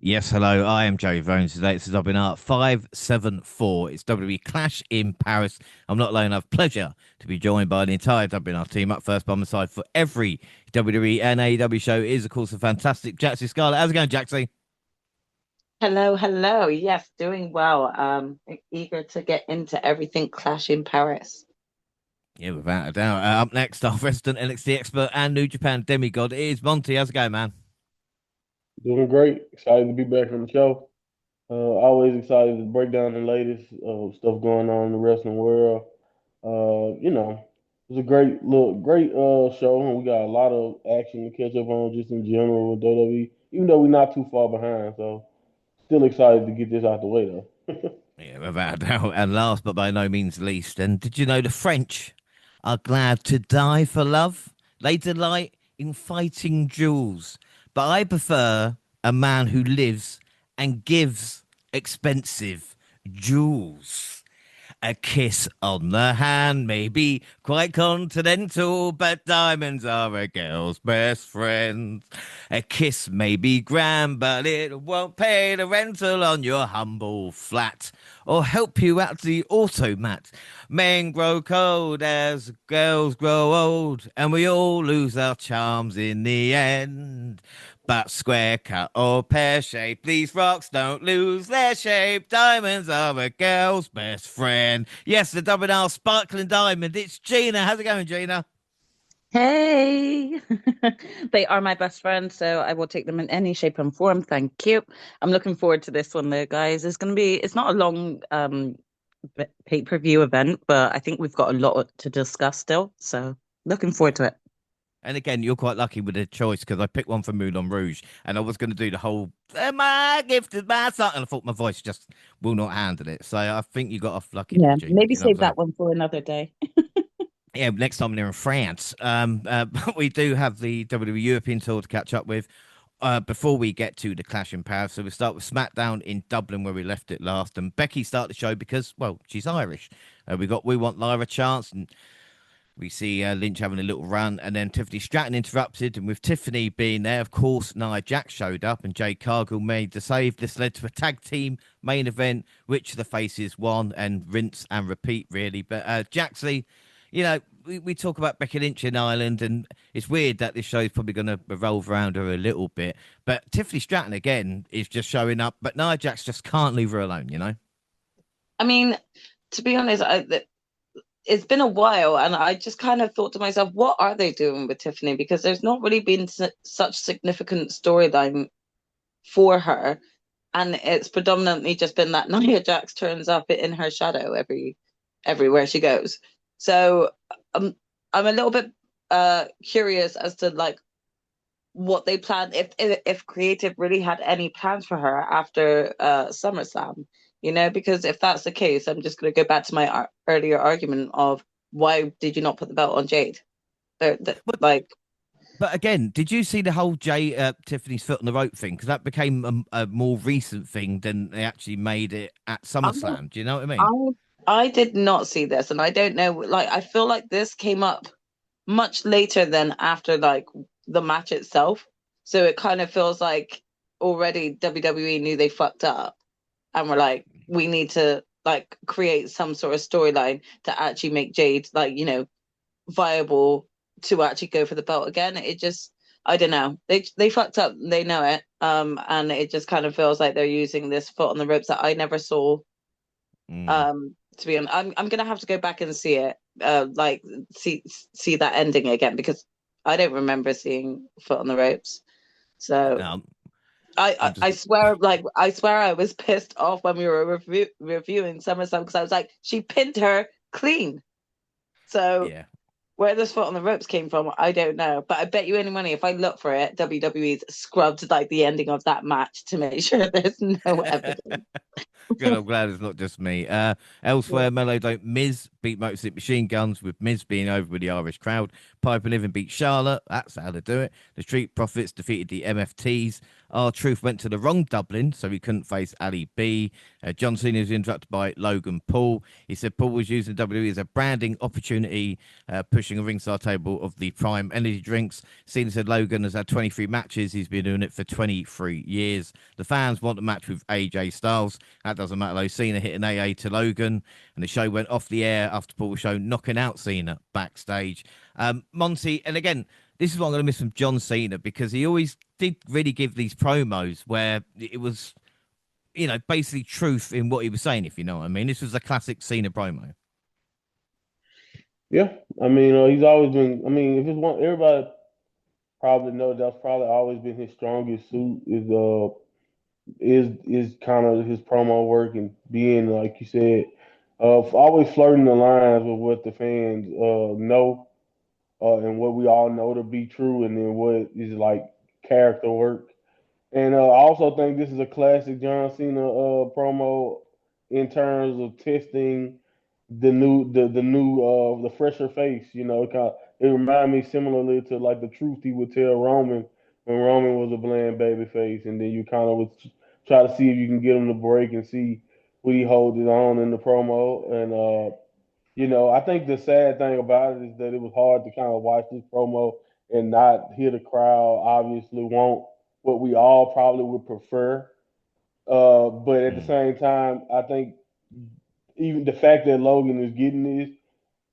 Yes, hello. I am Joey Bones. Today it's WNR574. It's WWE Clash in Paris. I'm not alone. I have pleasure to be joined by the entire WNR team. Up first by my side for every WWE and AEW show is, of course, a fantastic Jaxie Scarlett. How's it going, Jaxie? Hello, hello. Yes, doing well. Eager to get into everything Clash in Paris. Yeah, without a doubt. Up next, our resident NXT expert and New Japan demigod is Monty. How's it going, man? Doing great. Excited to be back on the show. Always excited to break down the latest stuff going on in the wrestling world. It was a great show, and we got a lot of action to catch up on just in general with WWE. Even though we're not too far behind, so still excited to get this out the way though. Yeah, without a doubt. And last but by no means least, and did you know the French are glad to die for love? They delight in fighting duels. But I prefer a man who lives and gives expensive jewels. A kiss on the hand may be quite continental, but diamonds are a girl's best friend. A kiss may be grand, but it won't pay the rental on your humble flat or help you out the automat. Men grow cold as girls grow old, and we all lose our charms in the end. But square cut or pear shape, these rocks don't lose their shape. Diamonds are a girl's best friend. Yes, the double R sparkling diamond. It's Gina. How's it going, Gina? Hey, they are my best friends, so I will take them in any shape and form. Thank you. I'm looking forward to this one, though, guys. It's not a long pay-per-view event, but I think we've got a lot to discuss still. So looking forward to it. And again, you're quite lucky with the choice because I picked one for Moulin Rouge and I was going to do the whole my gift is my son. And I thought my voice just will not handle it. So I think you got off lucky there, Yeah, Gina. maybe Do you know what I'm save saying? that one for another day. Yeah, next time they're in France. But we do have the WWE European tour to catch up with before we get to the Clash in Paris. So we start with SmackDown in Dublin where we left it last. And Becky started the show because, well, she's Irish. We want Lyra Chance and we see Lynch having a little run, and then Tiffany Stratton interrupted. And with Tiffany being there, of course, Nia Jax showed up, and Jade Cargill made the save. This led to a tag team main event, which the faces won, and rinse and repeat, really. But Jaxie, we talk about Becky Lynch in Ireland, and it's weird that this show is probably going to revolve around her a little bit. But Tiffany Stratton, again, is just showing up, but Nia Jax just can't leave her alone. I mean, to be honest, it's been a while, and I just kind of thought to myself, what are they doing with Tiffany? Because there's not really been such significant storyline for her, and it's predominantly just been that Nia Jax turns up in her shadow everywhere she goes. So I'm a little bit curious as to like what they planned, if creative really had any plans for her after SummerSlam, because if that's the case, I'm just going to go back to my earlier argument of why did you not put the belt on Jade? But Like, But again, did you see the whole Tiffany's foot on the rope thing? Because that became a more recent thing than they actually made it at I SummerSlam. Do you know what I I mean? I did not see this, and I don't know. Like, I feel like this came up much later than after like the match itself. So it kind of feels like already WWE knew they fucked up and were like, we need to like create some sort of storyline to actually make Jade like, viable to actually go for the belt again. It just I don't know. They fucked up, they know it. And it just kind of feels like they're using this foot on the ropes that I never saw. Mm. To be honest, I'm gonna have to go back and see it. Like see that ending again because I don't remember seeing foot on the ropes. So Um, I, I'm I, just I swear, like I swear, I was pissed off when we were reviewing SummerSlam because I was like, she pinned her clean. So yeah. where this foot on the ropes came from, I don't know. But I bet you any money, if I look for it, WWE's scrubbed like the ending of that match to make sure there's no evidence. Good. I'm glad it's not just me. Elsewhere, Melo don't Miz beat Motor City Machine Guns, with Miz being over with the Irish crowd. Piper Niven beat Charlotte. That's how to do it. The Street Profits defeated the MFTs. R-Truth went to the wrong Dublin, so he couldn't face Ali B. John Cena was interrupted by Logan Paul. He said Paul was using WWE as a branding opportunity, pushing a ringside table of the Prime energy drinks. Cena said Logan has had 23 matches. He's been doing it for 23 years. The fans want a match with AJ Styles. That doesn't matter though. Cena hit an AA to Logan, and the show went off the air after Paul was shown knocking out Cena backstage. Monty, and again, this is what I'm going to miss from John Cena, because he always did really give these promos where it was, basically truth in what he was saying, if you know what I mean. This was a classic Cena promo. Yeah, I mean, he's always been. I mean, if it's one, everybody probably knows that's probably always been his strongest suit is kind of his promo work and being, like you said, always flirting the lines with what the fans know, and what we all know to be true, and then what is like character work. And I also think this is a classic John Cena promo in terms of testing the fresher face. It reminded me similarly to like the truth he would tell Roman when Roman was a bland baby face, and then you kind of would try to see if you can get him to break and see what he holds it on in the promo. And I think the sad thing about it is that it was hard to kind of watch this promo and not hear the crowd obviously want what we all probably would prefer. But at the same time, I think even the fact that Logan is getting this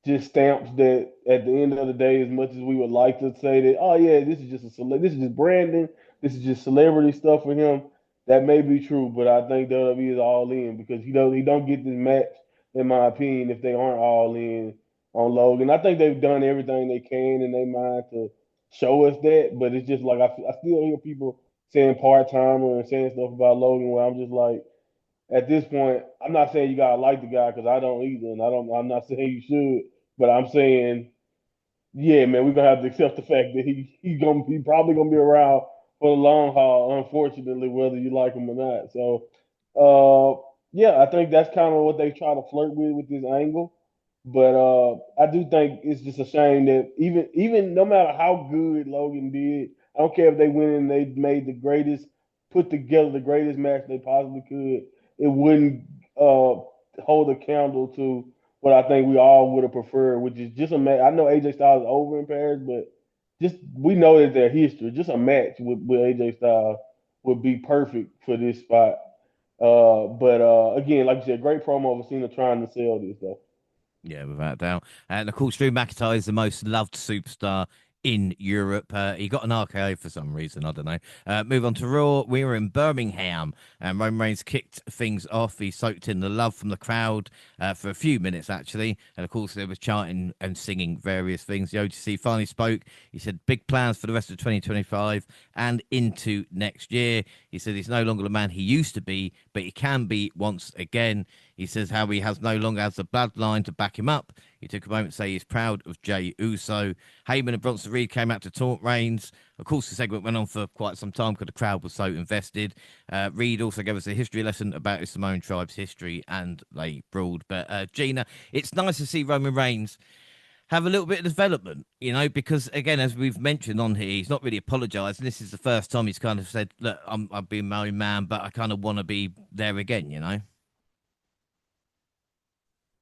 just stamps that at the end of the day, as much as we would like to say that, oh yeah, this is just this is just branding, this is just celebrity stuff for him. That may be true, but I think WWE is all in because he don't get this match, in my opinion, if they aren't all in on Logan. I think they've done everything they can in their mind to show us that, but it's just like I still hear people saying part timer and saying stuff about Logan where I'm just like, at this point, I'm not saying you gotta like the guy because I don't either, and I'm not saying you should, but I'm saying, yeah, man, we're gonna have to accept the fact that he probably gonna be around for the long haul, unfortunately, whether you like him or not. So, yeah, I think that's kind of what they try to flirt with this angle. But I do think it's just a shame that even no matter how good Logan did, I don't care if they went and they made put together the greatest match they possibly could, it wouldn't hold a candle to what I think we all would have preferred, which is just a match. I know AJ Styles is over in Paris, but just we know that their history. Just a match with AJ Styles would be perfect for this spot. But again, like you said, great promo of Cena trying to sell this though. Yeah, without doubt. And of course, Drew McIntyre is the most loved superstar in Europe. He got an RKO for some reason. I don't know. Move on to Raw. We were in Birmingham, and Roman Reigns kicked things off. He soaked in the love from the crowd for a few minutes, actually. And of course, there was chanting and singing various things. The OTC finally spoke. He said big plans for the rest of 2025 and into next year. He said he's no longer the man he used to be, but he can be once again. He says how he no longer has the bloodline to back him up. He took a moment to say he's proud of Jey Uso. Heyman and Bronson Reed came out to taunt Reigns. Of course, the segment went on for quite some time because the crowd was so invested. Reed also gave us a history lesson about his Samoan tribe's history, and they brawled. But Gina, it's nice to see Roman Reigns have a little bit of development, because again, as we've mentioned on here, he's not really apologised. And this is the first time he's kind of said, look, I've been my own man, but I kind of want to be there again.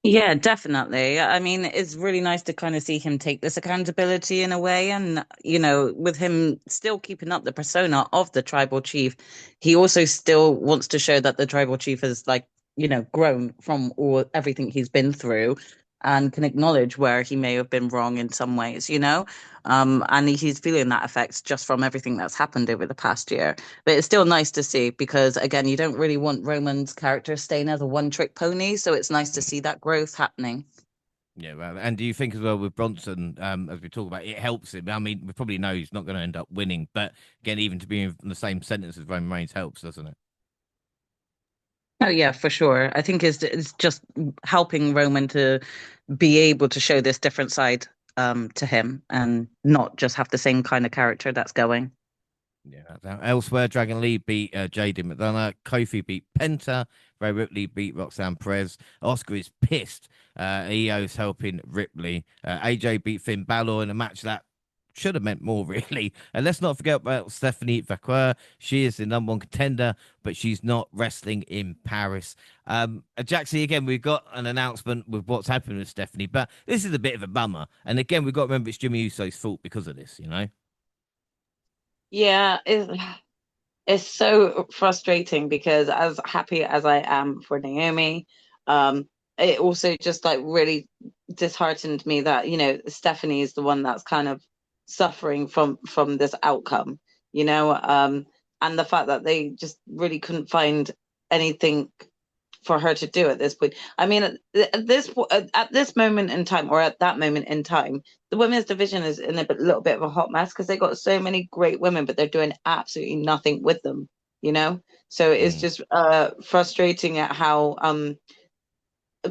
Yeah, definitely. I mean, it's really nice to kind of see him take this accountability in a way. And, with him still keeping up the persona of the tribal chief, he also still wants to show that the tribal chief has, like, grown from everything he's been through and can acknowledge where he may have been wrong in some ways. And he's feeling that effect just from everything that's happened over the past year. But it's still nice to see because, again, you don't really want Roman's character staying as a one-trick pony. So it's nice to see that growth happening. Yeah, well, and do you think as well with Bronson, as we talk about, it helps him? I mean, we probably know he's not going to end up winning, but again, even to be in the same sentence as Roman Reigns helps, doesn't it? Oh, yeah, for sure. I think it's just helping Roman to be able to show this different side to him and not just have the same kind of character that's going. Yeah. Now, elsewhere, Dragon Lee beat JD McDonough. Kofi beat Penta. Ray Ripley beat Roxanne Perez. Oscar is pissed. EO's helping Ripley. AJ beat Finn Balor in a match that should have meant more, really. And let's not forget about Stephanie Vaquer. She is the number one contender, but she's not wrestling in Paris. Jaxie, again, we've got an announcement with what's happening with Stephanie, but this is a bit of a bummer. And again, we've got to remember it's Jimmy Uso's fault because of this, you know? Yeah, it's so frustrating because as happy as I am for Naomi, it also just like really disheartened me that, Stephanie is the one that's kind of suffering from this outcome, and the fact that they just really couldn't find anything for her to do at this point. I mean, at this moment in time, or at that moment in time, the women's division is in a little bit of a hot mess because they got so many great women, but they're doing absolutely nothing with them. So it's Mm. just frustrating at how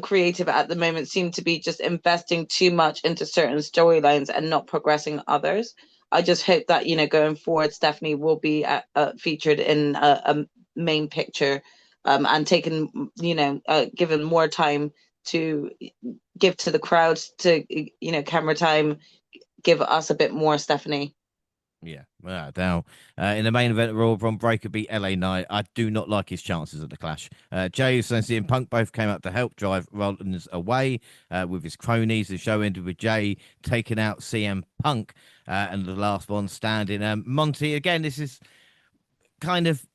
creative at the moment seem to be just investing too much into certain storylines and not progressing others. I just hope that going forward, Stephanie will be featured in a main picture, and taken, given more time to give to the crowd, to camera time, give us a bit more Stephanie. Yeah, now in the main event, Royal Bron Breakker beat LA Knight. I do not like his chances at the Clash. Jey Uso and CM Punk both came out to help drive Rollins away with his cronies. The show ended with Jey taking out CM Punk, and the last one standing. Monty, again, this is kind of.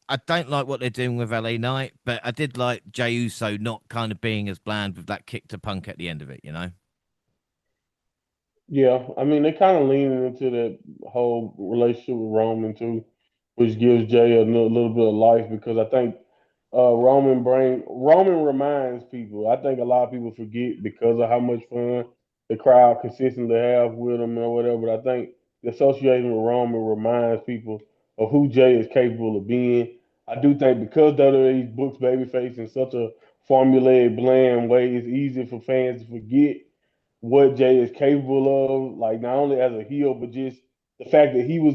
I don't like what they're doing with LA Knight, but I did like Jey Uso not kind of being as bland with that kick to Punk at the end of it, you know? Yeah, I mean, they kind of leaning into that whole relationship with Roman too, which gives Jay a little bit of life because I think Roman reminds people. I think a lot of people forget because of how much fun the crowd consistently have with him or whatever. But I think the association with Roman reminds people of who Jay is capable of being. I do think because WWE books babyface in such a formulaic, bland way, it's easy for fans to forget what Jay is capable of, like not only as a heel, but just the fact that he was.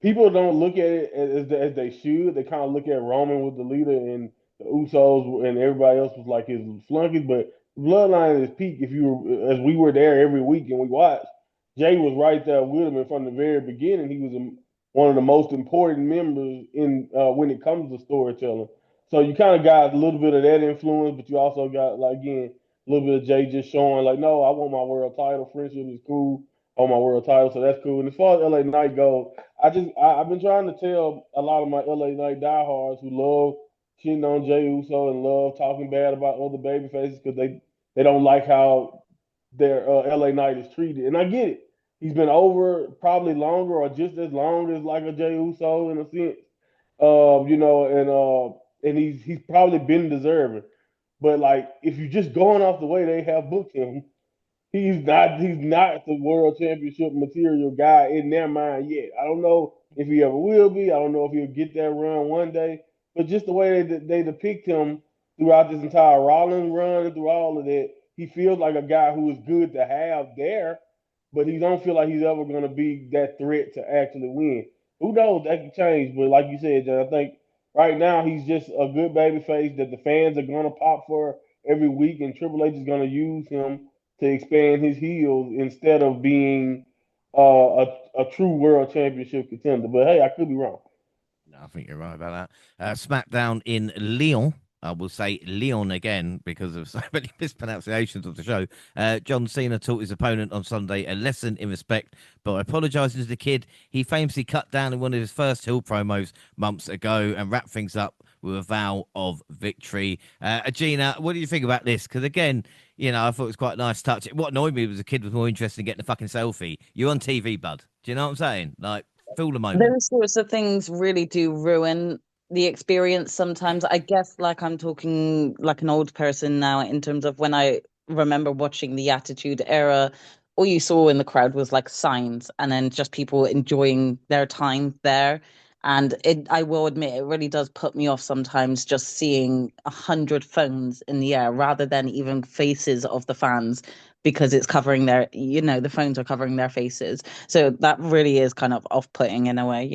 People don't look at it as they should. They kind of look at Roman with the leader and the Usos and everybody else was like his flunkies. But Bloodline is peak. If you were, as we were there every week and we watched, Jay was right there with him, and from the very beginning, he was one of the most important members in when it comes to storytelling. So you kind of got a little bit of that influence, but you also got like again a little bit of Jay just showing like, no, I want my world title. Friendship is cool. I want my world title, so that's cool. And as far as LA Knight goes, I've been trying to tell a lot of my LA Knight diehards who love cheating on Jey Uso and love talking bad about other baby faces because they don't like how their LA Knight is treated. And I get it. He's been over probably longer or just as long as like a Jey Uso in a sense. And he's probably been deserving. But like if you're just going off the way they have booked him, he's not the world championship material guy in their mind yet. I don't know if he ever will be. I don't know if he'll get that run one day. But just the way they depict him throughout this entire Rollins run and through all of that, he feels like a guy who is good to have there, but he don't feel like he's ever going to be that threat to actually win. Who knows? That could change. But like you said, John, I think right now he's just a good baby face that the fans are going to pop for every week, and Triple H is going to use him to expand his heels instead of being a true world championship contender. But hey, I could be wrong. No, I think you're right about that. SmackDown in Lyon. I will say Leon again because of so many mispronunciations of the show. John Cena taught his opponent on Sunday a lesson in respect by apologising to the kid he famously cut down in one of his first Hill promos months ago and wrapped things up with a vow of victory. Gina, what do you think about this? Because again, I thought it was quite a nice touch. What annoyed me was the kid was more interested in getting a fucking selfie. You're on TV, bud. Do you know what I'm saying? Like, feel the moment. Those sorts of things really do ruin the experience sometimes. I guess like I'm talking like an old person now in terms of when I remember watching the Attitude Era, all you saw in the crowd was like signs and then just people enjoying their time there. And I will admit, it really does put me off sometimes just seeing 100 phones in the air rather than even faces of the fans because it's covering the phones are covering their faces. So that really is kind of off-putting in a way.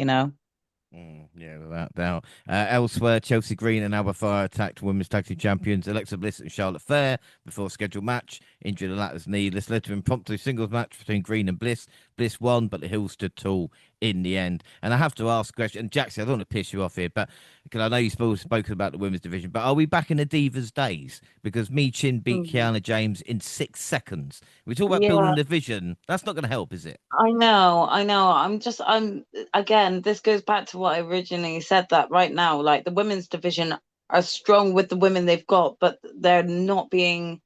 Yeah, without doubt. Elsewhere, Chelsea Green and Alba Fire attacked women's tag team champions Alexa Bliss and Charlotte Flair before scheduled match. Injured the latter's knee. This led to an impromptu singles match between Green and Bliss. Bliss won, but the Hill stood tall in the end. And I have to ask a question, and Jaxie, I don't want to piss you off here, but because I know you've spoken about the women's division, but are we back in the Divas days? Because Me Chin beat Mm. Kiana James in 6 seconds. We talk about building Yeah, a division. That's not going to help, is it? I know, I know. I'm again, this goes back to what I originally said that right now, like the women's division are strong with the women they've got, but they're not being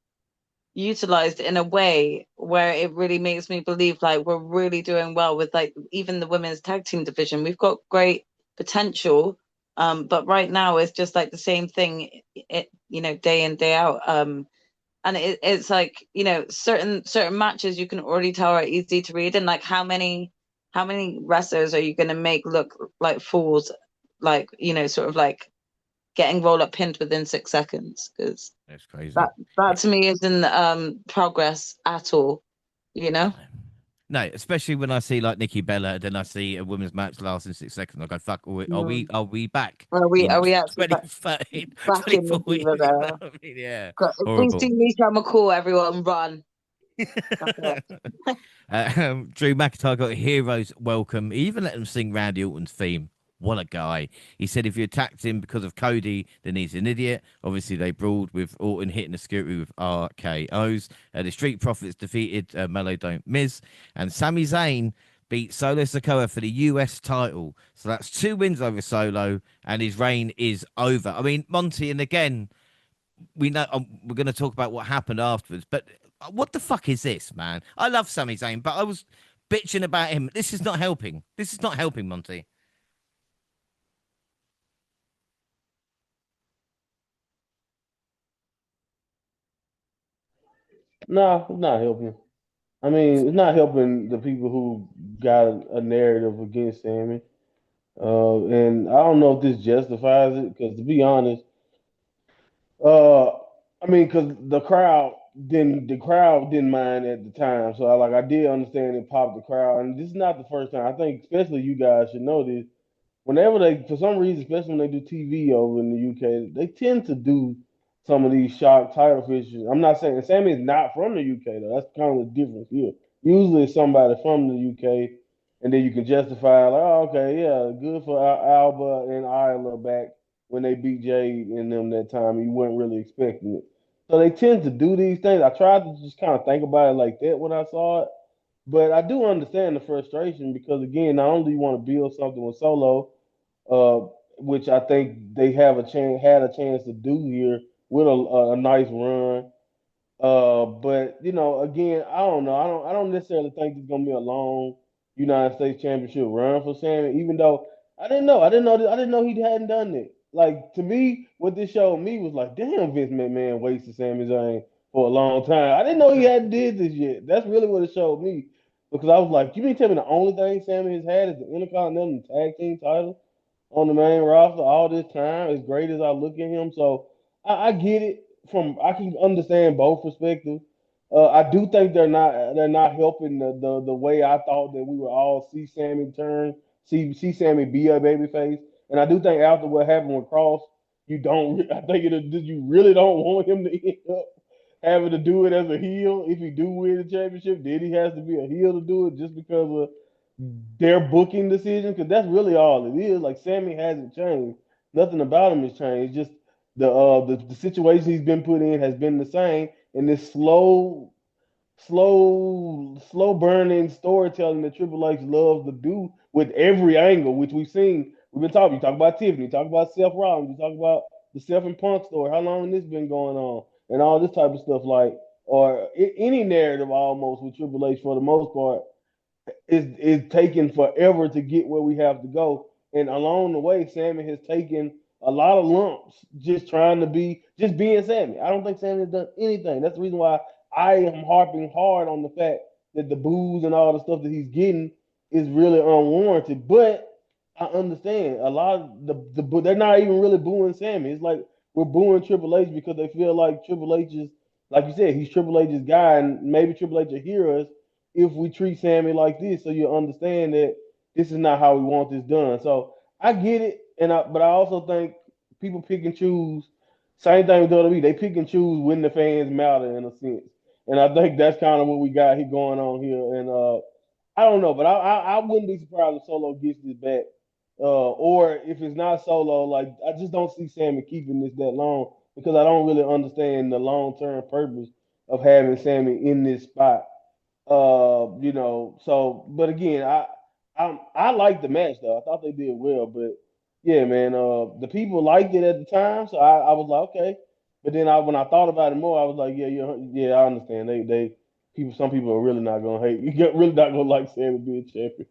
utilized in a way where it really makes me believe like we're really doing well with like even the women's tag team division. We've got great potential, but right now it's just like the same thing, day in day out. And it's like certain matches you can already tell are easy to read, and like how many wrestlers are you going to make look like fools, like sort of like getting roll up pinned within 6 seconds, because That's crazy. that to me isn't progress at all, you No. know. No, especially when I see like Nikki Bella, then I see a women's match last in 6 seconds. I go, fuck, Mm. are we back Are in we actually 2013, back in the 2014? diva You know era? what I mean? Yeah, If we horrible. see Lisa McCall, everyone run. That's it. Drew McIntyre got a hero's welcome. He even let them sing Randy Orton's theme. What a guy. He said if you attacked him because of Cody, then he's an idiot. Obviously, they brawled with Orton hitting the security with RKOs. The Street Profits defeated Melee Don't Miz. And Sami Zayn beat Solo Sikoa for the US title. So that's 2 wins over Solo, and his reign is over. I mean, Monty, and again, we know we're going to talk about what happened afterwards, but what the fuck is this, man? I love Sami Zayn, but I was bitching about him. This is not helping. This is not helping, Monty. Nah, it's not helping. I mean, it's not helping the people who got a narrative against Sammy. And I don't know if this justifies it, because to be honest, uh, I mean, because the crowd didn't mind at the time, so I did understand it popped the crowd, and this is not the first time. I think especially you guys should know this. Whenever they, for some reason, especially when they do TV over in the UK, they tend to do some of these shock title fishes. I'm not saying Sammy's not from the UK though. That's kind of the difference here. Usually it's somebody from the UK, and then you can justify like, oh, okay, yeah, good for Alba and Isla back when they beat Jade and them that time. You weren't really expecting it, so they tend to do these things. I tried to just kind of think about it like that when I saw it, but I do understand the frustration because again, not only do you want to build something with Solo, uh, which I think they have a chance had a chance to do here with a nice run. But again, I don't know. I don't necessarily think it's gonna be a long United States Championship run for Sammy. Even though I didn't know he hadn't done it. Like to me, what this showed me was like, damn, Vince McMahon wasted Sami Zayn for a long time. I didn't know he hadn't did this yet. That's really what it showed me because I was like, you mean tell me the only thing Sammy has had is the Intercontinental Tag Team title on the main roster all this time, as great as I look at him. So I get it I can understand both perspectives. I do think they're not helping the way I thought that we would all see Sammy turn, see Sammy be a babyface. And I do think after what happened with Cross, you don't. I think you really don't want him to end up having to do it as a heel. If he do win the championship, then he has to be a heel to do it just because of their booking decision, because that's really all it is. Like Sammy hasn't changed. Nothing about him has changed. Just the situation he's been put in has been the same. And this slow burning storytelling that Triple H loves to do with every angle, which we've seen. We've been talking. You talk about Tiffany, you talk about Seth Rollins, you talk about the Seth and Punk story. How long has this been going on, and all this type of stuff, like or any narrative almost with Triple H for the most part is taking forever to get where we have to go. And along the way, Sammy has taken a lot of lumps just trying to just being Sammy. I don't think Sammy has done anything. That's the reason why I am harping hard on the fact that the booze and all the stuff that he's getting is really unwarranted. But I understand a lot of they're not even really booing Sammy. It's like we're booing Triple H because they feel like Triple H is, like you said, he's Triple H's guy, and maybe Triple H will hear us if we treat Sammy like this, so you understand that this is not how we want this done. So I get it, but I also think people pick and choose. Same thing with WWE. They pick and choose when the fans matter in a sense, and I think that's kind of what we got here going on here. And I don't know, but I wouldn't be surprised if Solo gets this back, or if it's not Solo, like I just don't see Sammy keeping this that long because I don't really understand the long term purpose of having Sammy in this spot. So but again, I like the match though. I thought they did well, but yeah, man, the people liked it at the time, so I was like, okay. But then when I thought about it more, I was like, yeah, I understand. Some people are really not gonna hate. Really not gonna like Sammy being champion.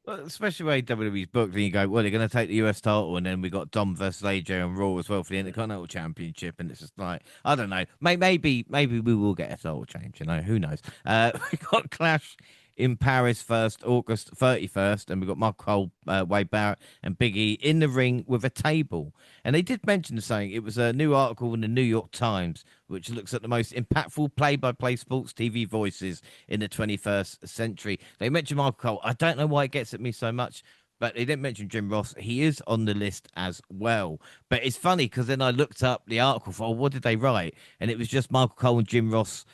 Well, especially where WWE's booked, and you go, well, they're going to take the US title, and then we got Dom versus AJ on Raw as well for the Intercontinental Championship, and it's just like, I don't know, maybe we will get a title change, who knows? We got Clash in Paris first, August 31st, and we got Mark Cole, Wade Barrett, and Big E in the ring with a table. And they did mention saying it was a new article in the New York Times, which looks at the most impactful play-by-play sports TV voices in the 21st century. They mentioned Michael Cole. I don't know why it gets at me so much, but they didn't mention Jim Ross. He is on the list as well. But it's funny because then I looked up the article for, what did they write? And it was just Michael Cole and Jim Ross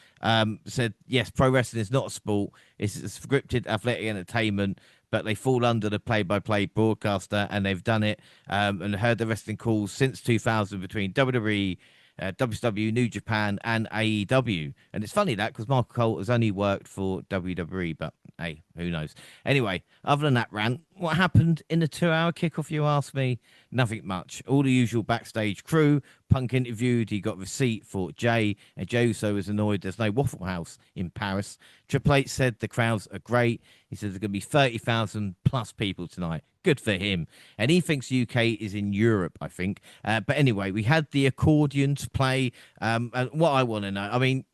said, yes, pro wrestling is not a sport. It's a scripted athletic entertainment, but they fall under the play-by-play broadcaster, and they've done it and heard the wrestling calls since 2000 between WWE, WCW, New Japan, and AEW. And it's funny that because Michael Cole has only worked for WWE, but hey, who knows? Anyway, other than that rant, what happened in the 2-hour kickoff, you ask me? Nothing much. All the usual backstage crew. Punk interviewed. He got receipt for Jay, and Jey Uso was annoyed there's no Waffle House in Paris. Triple H said the crowds are great. He said there's going to be 30,000 plus people tonight. Good for him. And he thinks UK is in Europe, I think. But anyway, we had the accordions play. And what I want to know, I mean,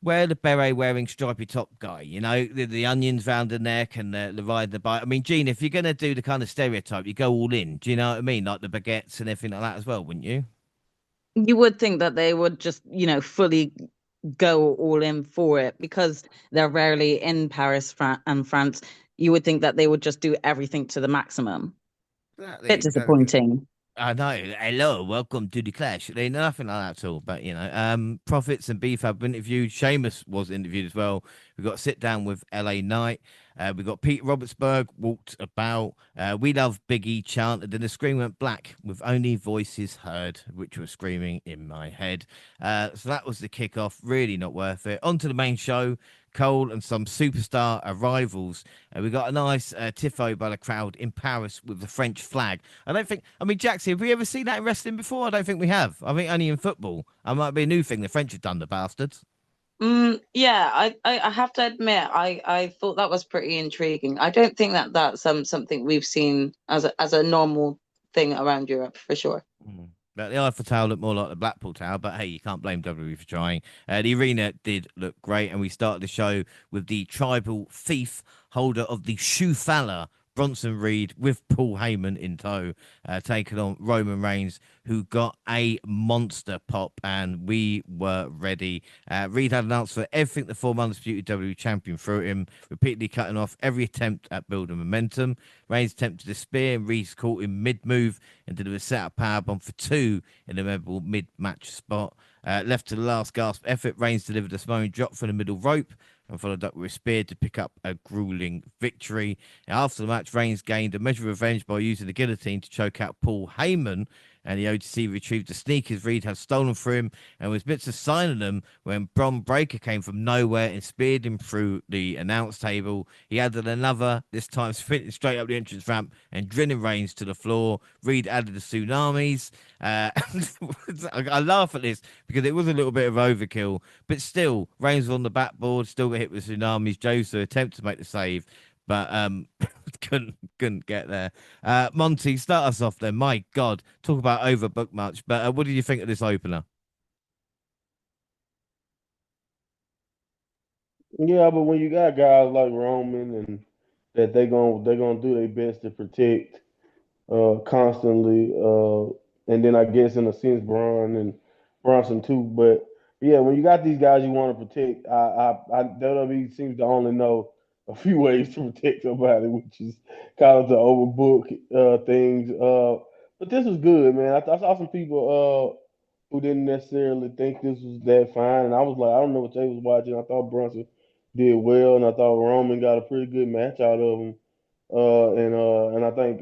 where the beret wearing stripy top guy, the onions round the neck and the riding the bike. I mean, Gene, if you're going to do the kind of stereotype, you go all in. Do you know what I mean? Like the baguettes and everything like that as well, wouldn't you? You would think that they would just, fully go all in for it because they're rarely in Paris and France. You would think that they would just do everything to the maximum. Exactly, Bit exactly. disappointing. I know. Hello, welcome to the Clash. They nothing like that at all. But Profits and Beef have been interviewed. Sheamus was interviewed as well. We got to sit down with LA Knight. We got Pete Robertsburg walked about. We love Big E chanted, and the screen went black with only voices heard, which were screaming in my head. So that was the kickoff. Really not worth it. On to the main show. Cole and some superstar arrivals. We got a nice tifo by the crowd in Paris with the French flag. I mean, Jaxie, have we ever seen that in wrestling before? I don't think we have. I think only in football. That might be a new thing the French have done, the bastards. Yeah, I have to admit, I thought that was pretty intriguing. I don't think that that's something we've seen as a normal thing around Europe for sure. Mm. But the Eiffel Tower looked more like the Blackpool Tower, but hey, you can't blame WWE for trying. The arena did look great, and we started the show with the tribal thief, holder of the Shoefalla, Bronson Reed, with Paul Heyman in tow, taking on Roman Reigns, who got a monster pop, and we were ready. Reed had announced for everything the former undisputed WWE champion threw at him, repeatedly cutting off every attempt at building momentum. Reigns attempted a spear, and Reed caught him mid-move and did a set-up powerbomb for two in a memorable mid-match spot. Left to the last gasp effort, Reigns delivered a Samoan drop from the middle rope and followed up with a spear to pick up a grueling victory. After the match, Reigns gained a measure of revenge by using the guillotine to choke out Paul Heyman, and the OTC retrieved the sneakers Reed had stolen from him and was bits of signing them when Bron Breakker came from nowhere and speared him through the announce table. He added another, this time sprinting straight up the entrance ramp and drilling Reigns to the floor. Reed added the tsunamis. I laugh at this because it was a little bit of overkill, but still, Reigns was on the backboard, still got hit with tsunamis. Jey Uso attempted to make the save, but couldn't get there. Monty, start us off then. My God, talk about overbooked much. But what did you think of this opener? Yeah, but when you got guys like Roman and that they gonna do their best to protect constantly, and then I guess in a sense Bronson too. But yeah, when you got these guys you want to protect, WWE seems to only know a few ways to protect somebody, which is kind of to overbook things. But this was good, man. I saw some people who didn't necessarily think this was that fine, and I was like, I don't know what they was watching. I thought Brunson did well, and I thought Roman got a pretty good match out of him. And I think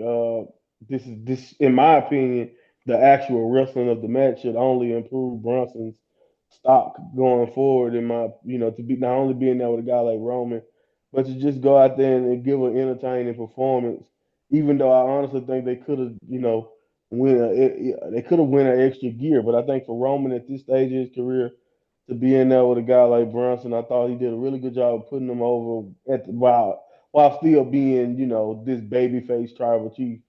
this in my opinion, the actual wrestling of the match should only improve Brunson's stock going forward. In my to be not only being there with a guy like Roman, but to just go out there and give an entertaining performance. Even though I honestly think they could have they could have win an extra gear, but I think for Roman at this stage of his career to be in there with a guy like Brunson, I thought he did a really good job of putting him over while still being, this babyface tribal chief,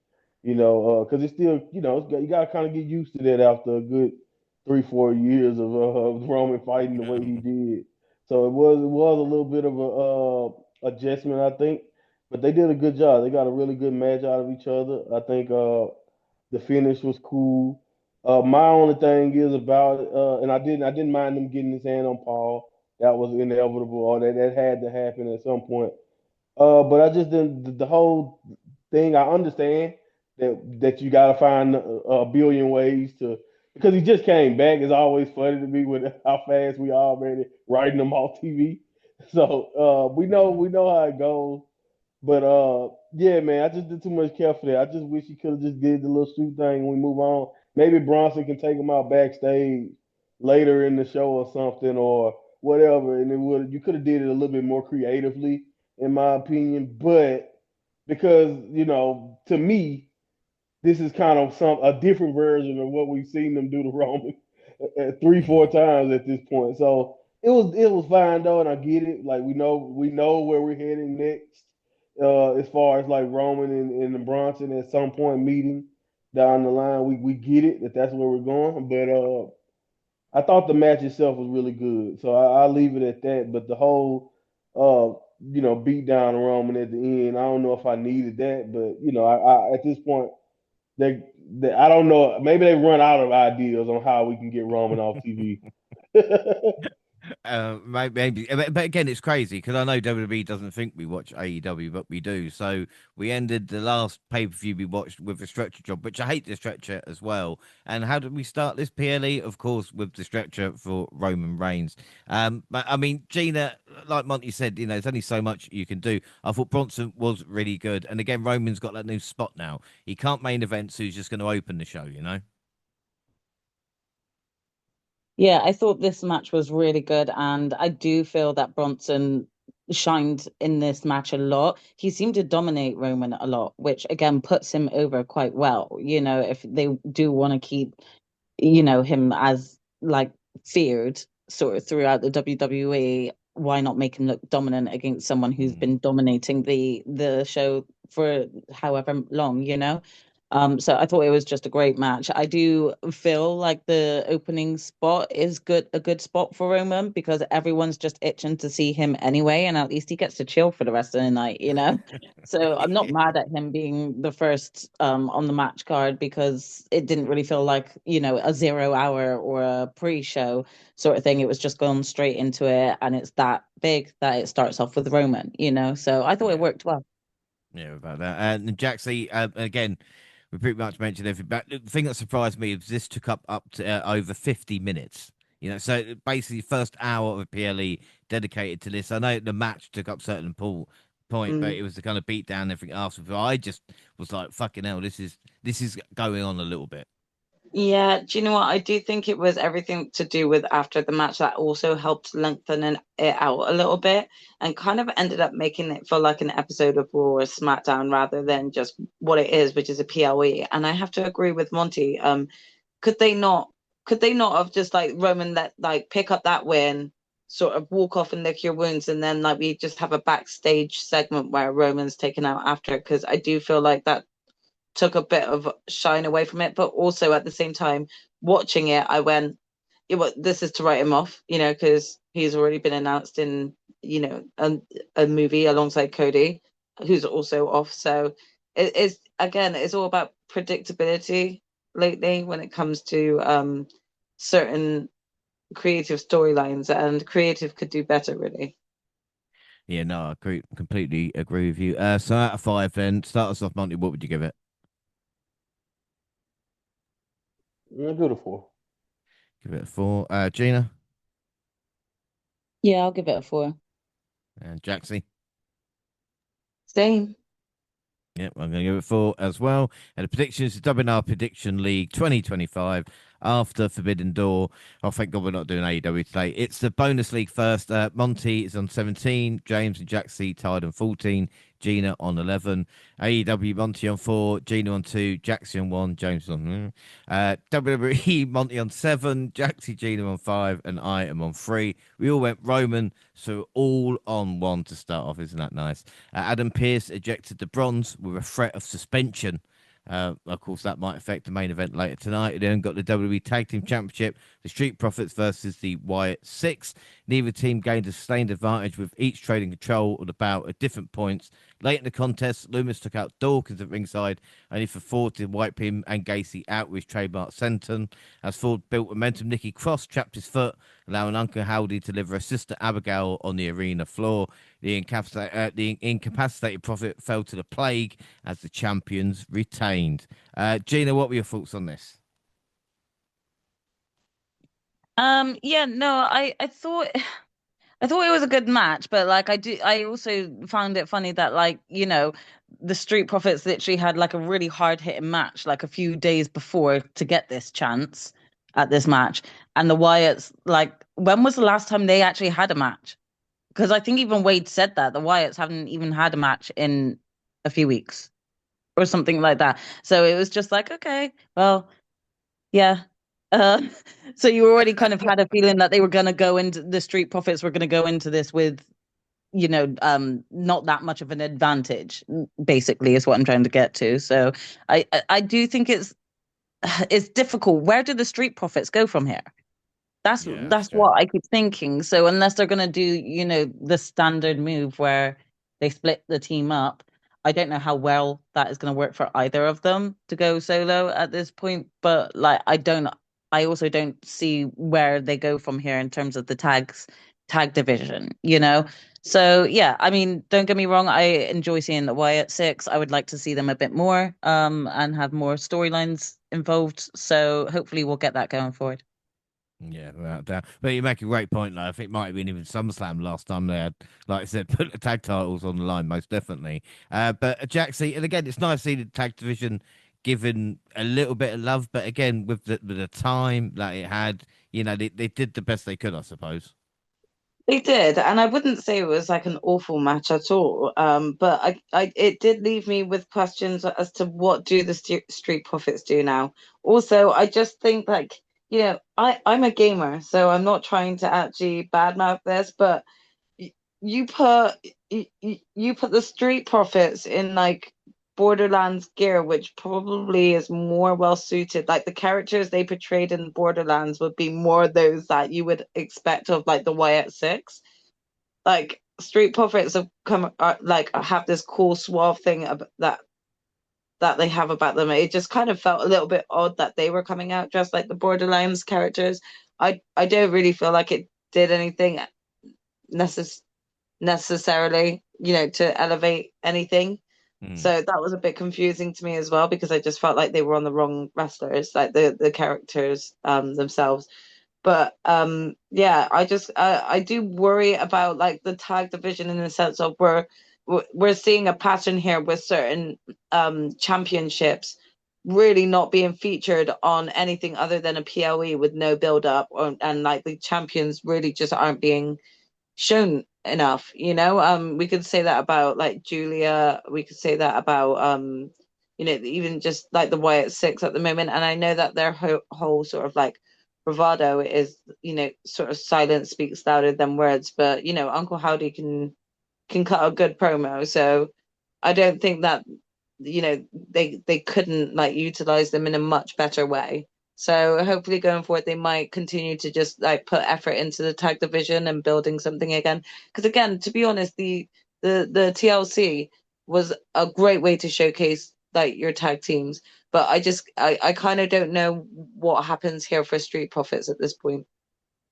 because it's still, you got to kind of get used to that after a good 3, 4 years of Roman fighting the way he did. So it was a little bit of a adjustment, I think, but they did a good job. They got a really good match out of each other. I think the finish was cool. My only thing is about and I didn't mind them getting his hand on Paul. That was inevitable, or that had to happen at some point. But I just didn't the whole thing. I understand that you got to find a billion ways to because he just came back. It's always funny to me with how fast we already writing him off TV. So we know how it goes. But yeah, man, I just did too much care for that. I just wish he could have just did the little shoot thing and we move on. Maybe Bronson can take him out backstage later in the show or something or whatever, and it would you could have did it a little bit more creatively, in my opinion. But because to me, this is kind of a different version of what we've seen them do to Roman 3, 4 times at this point. So it was fine though, and I get it. Like we know where we're heading next, as far as like Roman and Bronson at some point meeting down the line. We get it that's where we're going. But I thought the match itself was really good, so I'll leave it at that. But the whole beat down on Roman at the end, I don't know if I needed that, but I at this point they I don't know. Maybe they run out of ideas on how we can get Roman off TV. Maybe, but again, it's crazy because I know WWE doesn't think we watch AEW, but we do. So we ended the last pay per view we watched with a stretcher job, which I hate the stretcher as well. And how did we start this PLE? Of course, with the stretcher for Roman Reigns. But I mean, Gina, like Monty said, there's only so much you can do. I thought Bronson was really good, and again, Roman's got that new spot now. He can't main event, so he's just going to open the show. Yeah, I thought this match was really good, and I do feel that Bronson shined in this match a lot. He seemed to dominate Roman a lot, which again puts him over quite well. If they do want to keep, him as like feared sort of throughout the WWE, why not make him look dominant against someone who's Mm. been dominating the show for however long? So I thought it was just a great match. I do feel like the opening spot is a good spot for Roman because everyone's just itching to see him anyway, and at least he gets to chill for the rest of the night. So I'm not mad at him being the first on the match card because it didn't really feel like, a 0 hour or a pre-show sort of thing. It was just gone straight into it, and it's that big that it starts off with Roman. So I thought it Yeah. worked well. Yeah, about that. And Jaxie, again, we pretty much mentioned everything. But the thing that surprised me is this took up to over 50 minutes. So basically, first hour of a PLE dedicated to this. I know the match took up certain point, but Mm. it was the kind of beat down and everything after. But I just was like, "Fucking hell, this is going on a little bit." Yeah, do you know what? I do think it was everything to do with after the match that also helped lengthen it out a little bit and kind of ended up making it feel like an episode of Raw or SmackDown rather than just what it is, which is a PLE. And I have to agree with Monty. Could they not have just like Roman let like pick up that win, sort of walk off and lick your wounds, and then like we just have a backstage segment where Roman's taken out after? Because I do feel like that took a bit of shine away from it, but also at the same time, watching it, I went, yeah, well, this is to write him off, because he's already been announced in, a movie alongside Cody, who's also off. So it's again, it's all about predictability lately when it comes to certain creative storylines, and creative could do better, really. Yeah, no, I completely agree with you. So out of five, then start us off, Monty. What would you give it? Yeah, good a four. Give it a four. Gina Yeah, I'll give it a four. and Jaxie. Same. Yep, I'm going to give it four as well. And the predictions, the WNR Prediction League 2025 after Forbidden Door. Oh, thank God we're not doing AEW today. It's the bonus league first. Monty is on 17, James and Jaxie tied on 14, Gina on 11, AEW Monty on 4, Gina on 2, Jaxie on 1, James on WWE Monty on 7, Jaxie Gina on 5, and I am on 3. We all went Roman, so all on 1 to start off. Isn't that nice? Adam Pearce ejected the bronze with a threat of suspension. Of course, that might affect the main event later tonight. It then got the WWE Tag Team Championship, the Street Profits versus the Wyatt Six. Neither team gained a sustained advantage, with each trading control of the bout at different points. Late in the contest, Loomis took out Dawkins at ringside, only for Ford to wipe him and Gacy out with his trademark senton. As Ford built momentum, Nikki Cross trapped his foot, allowing Uncle Howdy to deliver a Sister Abigail on the arena floor. The incapacitated Prophet fell to the plague as the champions retained. Gina, what were your thoughts on this? Yeah, no, I thought I thought it was a good match, but like I also found it funny that like, the Street Profits literally had like a really hard hitting match like a few days before to get this chance at this match. And the Wyatts, like, when was the last time they actually had a match? Because I think even Wade said that the Wyatts haven't even had a match in a few weeks or something like that. So it was just like, okay, well, yeah. Uh, so you already kind of had a feeling that they were going to go into the Street Profits were going to go into this with, not that much of an advantage, basically, is what I'm trying to get to. So I do think it's difficult. Where do the Street Profits go from here? That's Yeah, that's that's true. what I keep thinking. So unless they're gonna do, the standard move where they split the team up, I don't know how well that is gonna work for either of them to go solo at this point. But like I also don't see where they go from here in terms of the tag division. So yeah, I mean, don't get me wrong, I enjoy seeing the Wyatt Six. I would like to see them a bit more, and have more storylines involved. So hopefully we'll get that going forward. Yeah, without doubt. But you make a great point, though. I think it might have been even SummerSlam last time they had, like I said, put the tag titles on the line, most definitely. But Jaxie, and again, it's nice to see the tag division given a little bit of love, but again, with the time that it had, they did the best they could, I suppose. They did, and I wouldn't say it was like an awful match at all. But it did leave me with questions as to what do the Street Profits do now. Also, I just think like, I'm a gamer, so I'm not trying to actually badmouth this, but you put you put the Street Profits in like Borderlands gear, which probably is more well suited. Like the characters they portrayed in Borderlands would be more those that you would expect of like the Wyatt Six. Like Street Profits have come like have this cool suave thing that they have about them. It just kind of felt a little bit odd that they were coming out dressed like the Borderlands characters. I don't really feel like it did anything necess- necessarily, to elevate anything. Hmm. So that was a bit confusing to me as well because I just felt like they were on the wrong wrestlers, like the characters themselves. But yeah, I do worry about like the tag division in the sense of we're seeing a pattern here with certain championships really not being featured on anything other than a PLE with no build up, and like the champions really just aren't being shown enough. We could say that about like Julia, we could say that about even just like the Wyatt Six at the moment. And I know that their whole sort of like bravado is, sort of silence speaks louder than words, but Uncle Howdy can cut a good promo. So I don't think that they couldn't like utilize them in a much better way. So hopefully going forward they might continue to just like put effort into the tag division and building something again. Because again, to be honest, the TLC was a great way to showcase like your tag teams. But I kind of don't know what happens here for Street Profits at this point.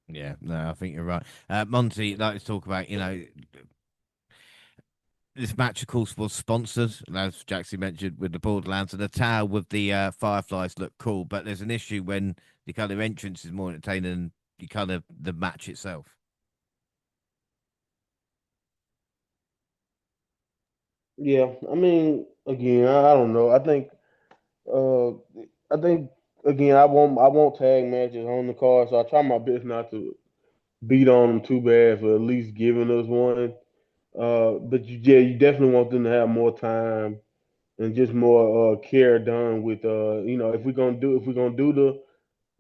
Yeah, no, I think you're right. Monty, like to talk about, This match, of course, was sponsored, as Jaxie mentioned, with the Borderlands, and the tower with the fireflies look cool. But there's an issue when the kind of entrance is more entertaining than the kind of the match itself. Yeah, I mean, again, I don't know. Uh, I think again, I want tag matches on the card, so I try my best not to beat on them too bad for at least giving us one. But yeah, you definitely want them to have more time and just more care done with if we're gonna do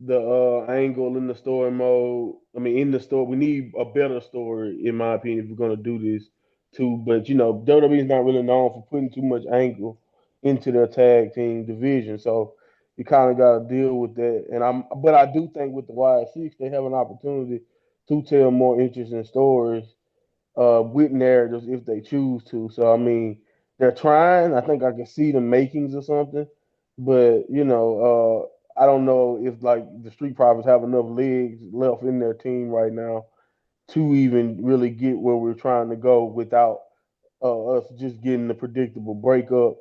the angle in the story mode. I mean, in the story, we need a better story, in my opinion, if we're gonna do this too. But WWE is not really known for putting too much angle into their tag team division, so you kind of got to deal with that. But I do think with the Y6, they have an opportunity to tell more interesting stories with narratives if they choose to. So I mean, they're trying. I think I can see the makings of something, but I don't know if like the Street Profits have enough legs left in their team right now to even really get where we're trying to go without us just getting the predictable breakup.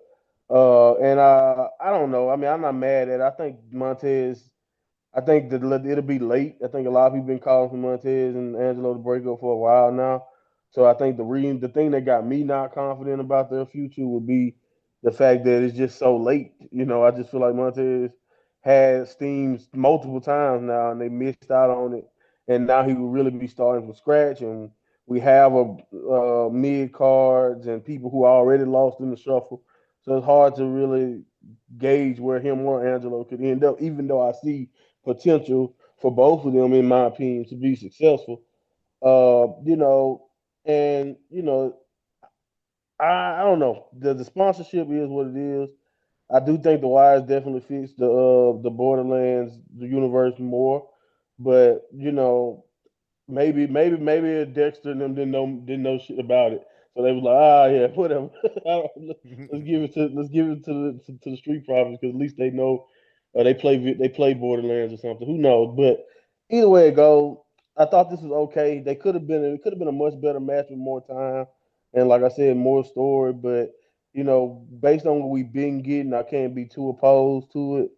And I don't know. I mean, I'm not mad at it. I think that it'll be late. I think a lot of people been calling for Montez and Angelo to break up for a while now. So I think the thing that got me not confident about their future would be the fact that it's just so late. I just feel like Montez had steams multiple times now, and they missed out on it. And now he would really be starting from scratch. And we have a mid cards and people who are already lost in the shuffle. So it's hard to really gauge where him or Angelo could end up, even though I see potential for both of them, in my opinion, to be successful. You know, and I don't know. The sponsorship is what it is. I do think the Wise definitely fits the Borderlands the universe more, but maybe Dexter and them didn't know shit about it, so they was like, yeah, whatever. Let's give it to the Street Profits because at least they know they play Borderlands or something. Who knows? But either way it goes, I thought this was okay. It could have been a much better match with more time and like I said, more story. But based on what we've been getting, I can't be too opposed to it.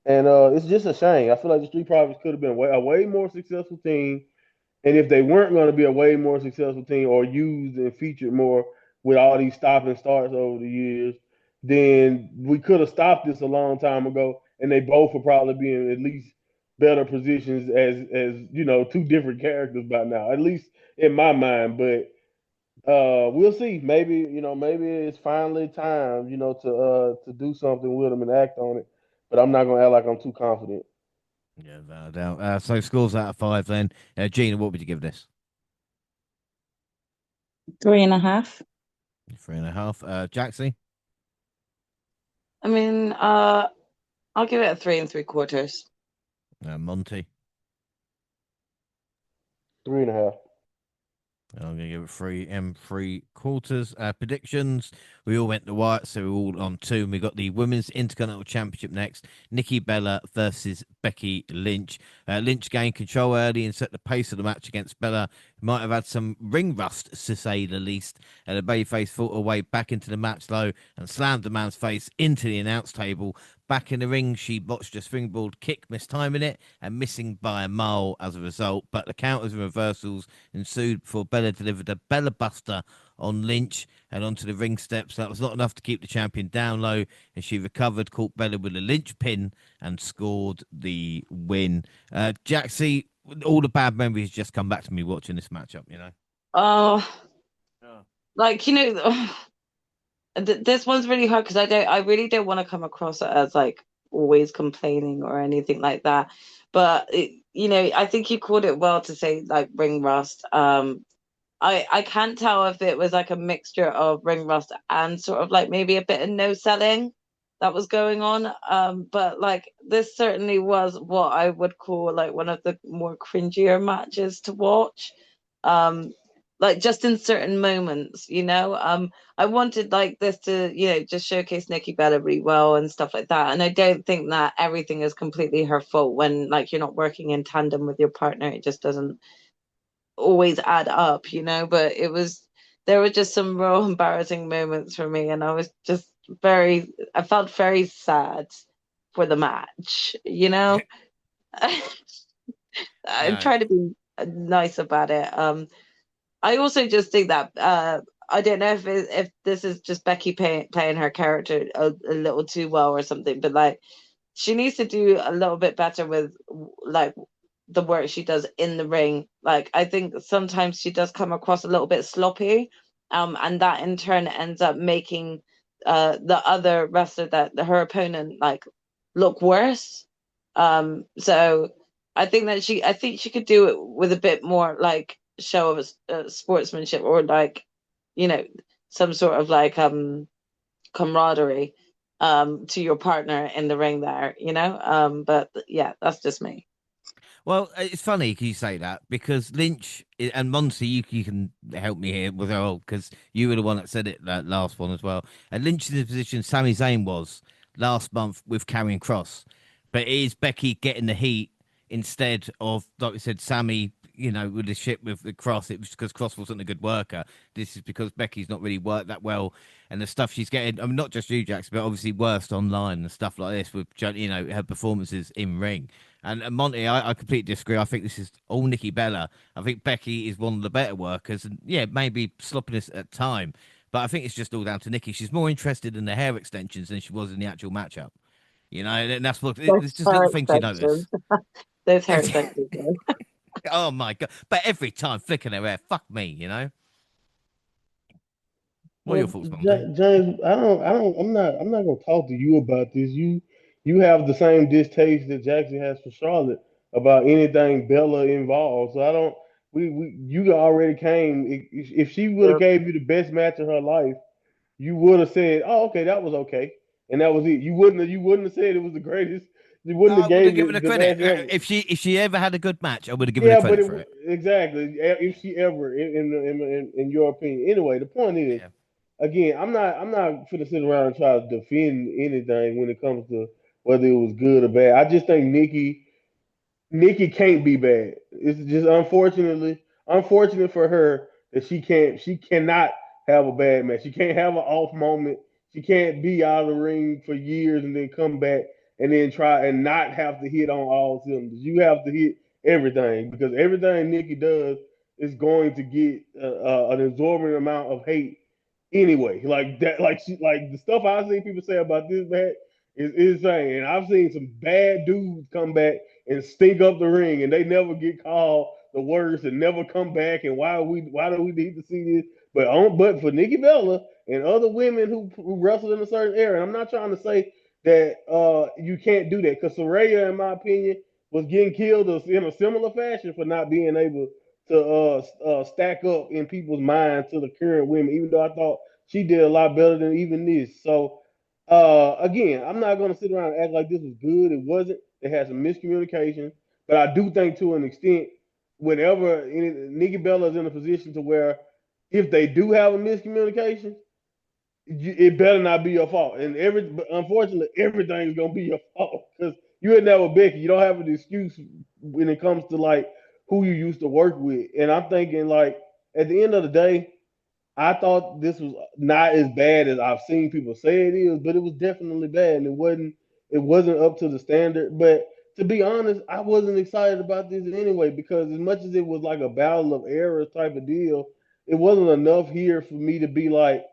And it's just a shame. I feel like the Street Profits could have been a way more successful team, and if they weren't going to be a way more successful team or used and featured more with all these stop and starts over the years, then we could have stopped this a long time ago, and they both would probably be in at least better positions as two different characters by now, at least in my mind. But we'll see. Maybe it's finally time, to do something with them and act on it. But I'm not gonna act like I'm too confident. Yeah, without a doubt. So scores out of five then. Gina, what would you give this? 3.5. 3.5. Jaxie? I mean, I'll give it a 3 3/4. Monty? 3.5. I'm going to give it 3 3/4. Predictions. We all went to white, so we're all on two. And we got the Women's Intercontinental Championship next. Nikki Bella versus Becky Lynch. Lynch gained control early and set the pace of the match against Bella, who might have had some ring rust, to say the least. And the babyface fought her way back into the match, though, and slammed the man's face into the announce table. Back in the ring, she botched a springboard kick, mistiming it, and missing by a mile as a result. But the counters and reversals ensued before Bella delivered a Bella Buster on Lynch and onto the ring steps. That was not enough to keep the champion down low, and she recovered, caught Bella with a Lynch pin, and scored the win. Jaxie, all the bad memories just come back to me watching this matchup. Oh, Oh. like this one's really hard because I really don't want to come across as like always complaining or anything like that. But I think you called it well to say like ring rust. I can't tell if it was like a mixture of ring rust and sort of like maybe a bit of no selling that was going on. But like this certainly was what I would call like one of the more cringier matches to watch. Um, like just in certain moments. I wanted like this to, just showcase Nikki Bella really well and stuff like that. And I don't think that everything is completely her fault when like you're not working in tandem with your partner. It just doesn't always add up. But there were just some real embarrassing moments for me, and I was just I felt very sad for the match, you know? I'm No. trying to be nice about it. I also just think that I don't know if this is just Becky playing her character a little too well or something, but like she needs to do a little bit better with like the work she does in the ring. Like I think sometimes she does come across a little bit sloppy, and that in turn ends up making the other wrestler that her opponent like look worse. So I think she could do it with a bit more like show of sportsmanship or like you know some sort of like camaraderie to your partner in the ring there, you know. But yeah, that's just me. Well, it's funny you say that because and Monty, you can help me here with all because you were the one that said it that last one as well. And Lynch is in the position Sami Zayn was last month with Karrion Cross, but it is Becky getting the heat instead of, like we said, Sammy. With the shit with the Cross, it was because Cross wasn't a good worker. This is because Becky's not really worked that well, and the stuff she's getting. I mean, not just you, Jax, but obviously worst online and stuff like this with her performances in ring. And Monty, I completely disagree. I think this is all Nikki Bella. I think Becky is one of the better workers, and yeah, maybe sloppiness at time, but I think it's just all down to Nikki. She's more interested in the hair extensions than she was in the actual matchup. And that's what Those it's just hair little things you extensions. notice. Those hair extensions. Oh my god! But every time flicking her hair, fuck me. What are your Well, thoughts, Monty? James, I'm not gonna talk to you about this. You have the same distaste that Jackson has for Charlotte about anything Bella involved. So I don't. You already came. If she would have Yep. gave you the best match of her life, you would have said, "Oh, okay, that was okay," and that was it. You wouldn't have said it was the greatest. You No, wouldn't I have would have gave given her it the credit match ever. if she ever had a good match. I would have given her Yeah, but credit for it. exactly if she ever, in your opinion. Anyway, the point is, Yeah. again, I'm not gonna sit around and try to defend anything when it comes to whether it was good or bad. I just think Nikki can't be bad. It's just unfortunate for her that she cannot have a bad match. She can't have an off moment. She can't be out of the ring for years and then come back and then try and not have to hit on all cylinders. You have to hit everything because everything Nikki does is going to get an absorbent amount of hate anyway. Like that, like the stuff I've seen people say about this match is insane. And I've seen some bad dudes come back and stink up the ring, and they never get called the worst and never come back. And why do we need to see this? But for Nikki Bella and other women who wrestled in a certain era, and I'm not trying to say that you can't do that because Soraya, in my opinion, was getting killed in a similar fashion for not being able to stack up in people's minds to the current women, even though I thought she did a lot better than even this. So again, I'm not going to sit around and act like this was good. It wasn't. It had some miscommunication, but I do think to an extent, Nikki Bella is in a position to where if they do have a miscommunication, it better not be your fault. But unfortunately, everything's gonna be your fault because you ain't never Becky. You don't have an excuse when it comes to like who you used to work with. And I'm thinking like at the end of the day, I thought this was not as bad as I've seen people say it is, but it was definitely bad, and it wasn't up to the standard. But to be honest, I wasn't excited about this anyway because as much as it was like a battle of errors type of deal, it wasn't enough here for me to be like,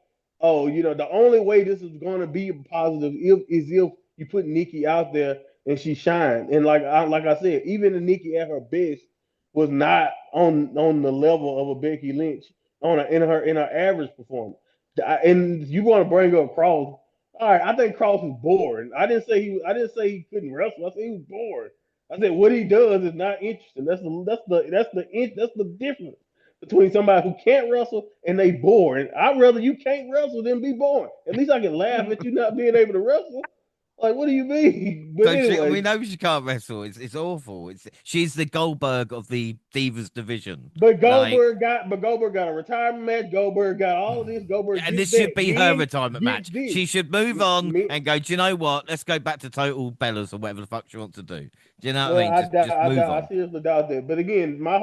oh, the only way this is going to be positive is if you put Nikki out there and she shined. And like I said, even the Nikki at her best was not on the level of a Becky Lynch in her average performance. And you want to bring up Cross? All right, I think Cross is boring. I didn't say he couldn't wrestle. I said he was boring. I said what he does is not interesting. That's the difference between somebody who can't wrestle and they boring. I'd rather you can't wrestle than be boring. At least I can laugh at you not being able to wrestle. Like, what do you mean? But So we anyway, know she can't wrestle. It's awful. She's the Goldberg of the Divas division. But Like, Goldberg got a retirement match. Goldberg got all of this. Goldberg and gets this should that. be her Men retirement get match. this. She should move on Men, and go. Do you know what? Let's go back to Total Bellas or whatever the fuck she wants to do. Do you know what I well, mean? I Just doubt, move I on. seriously doubt that. But again, I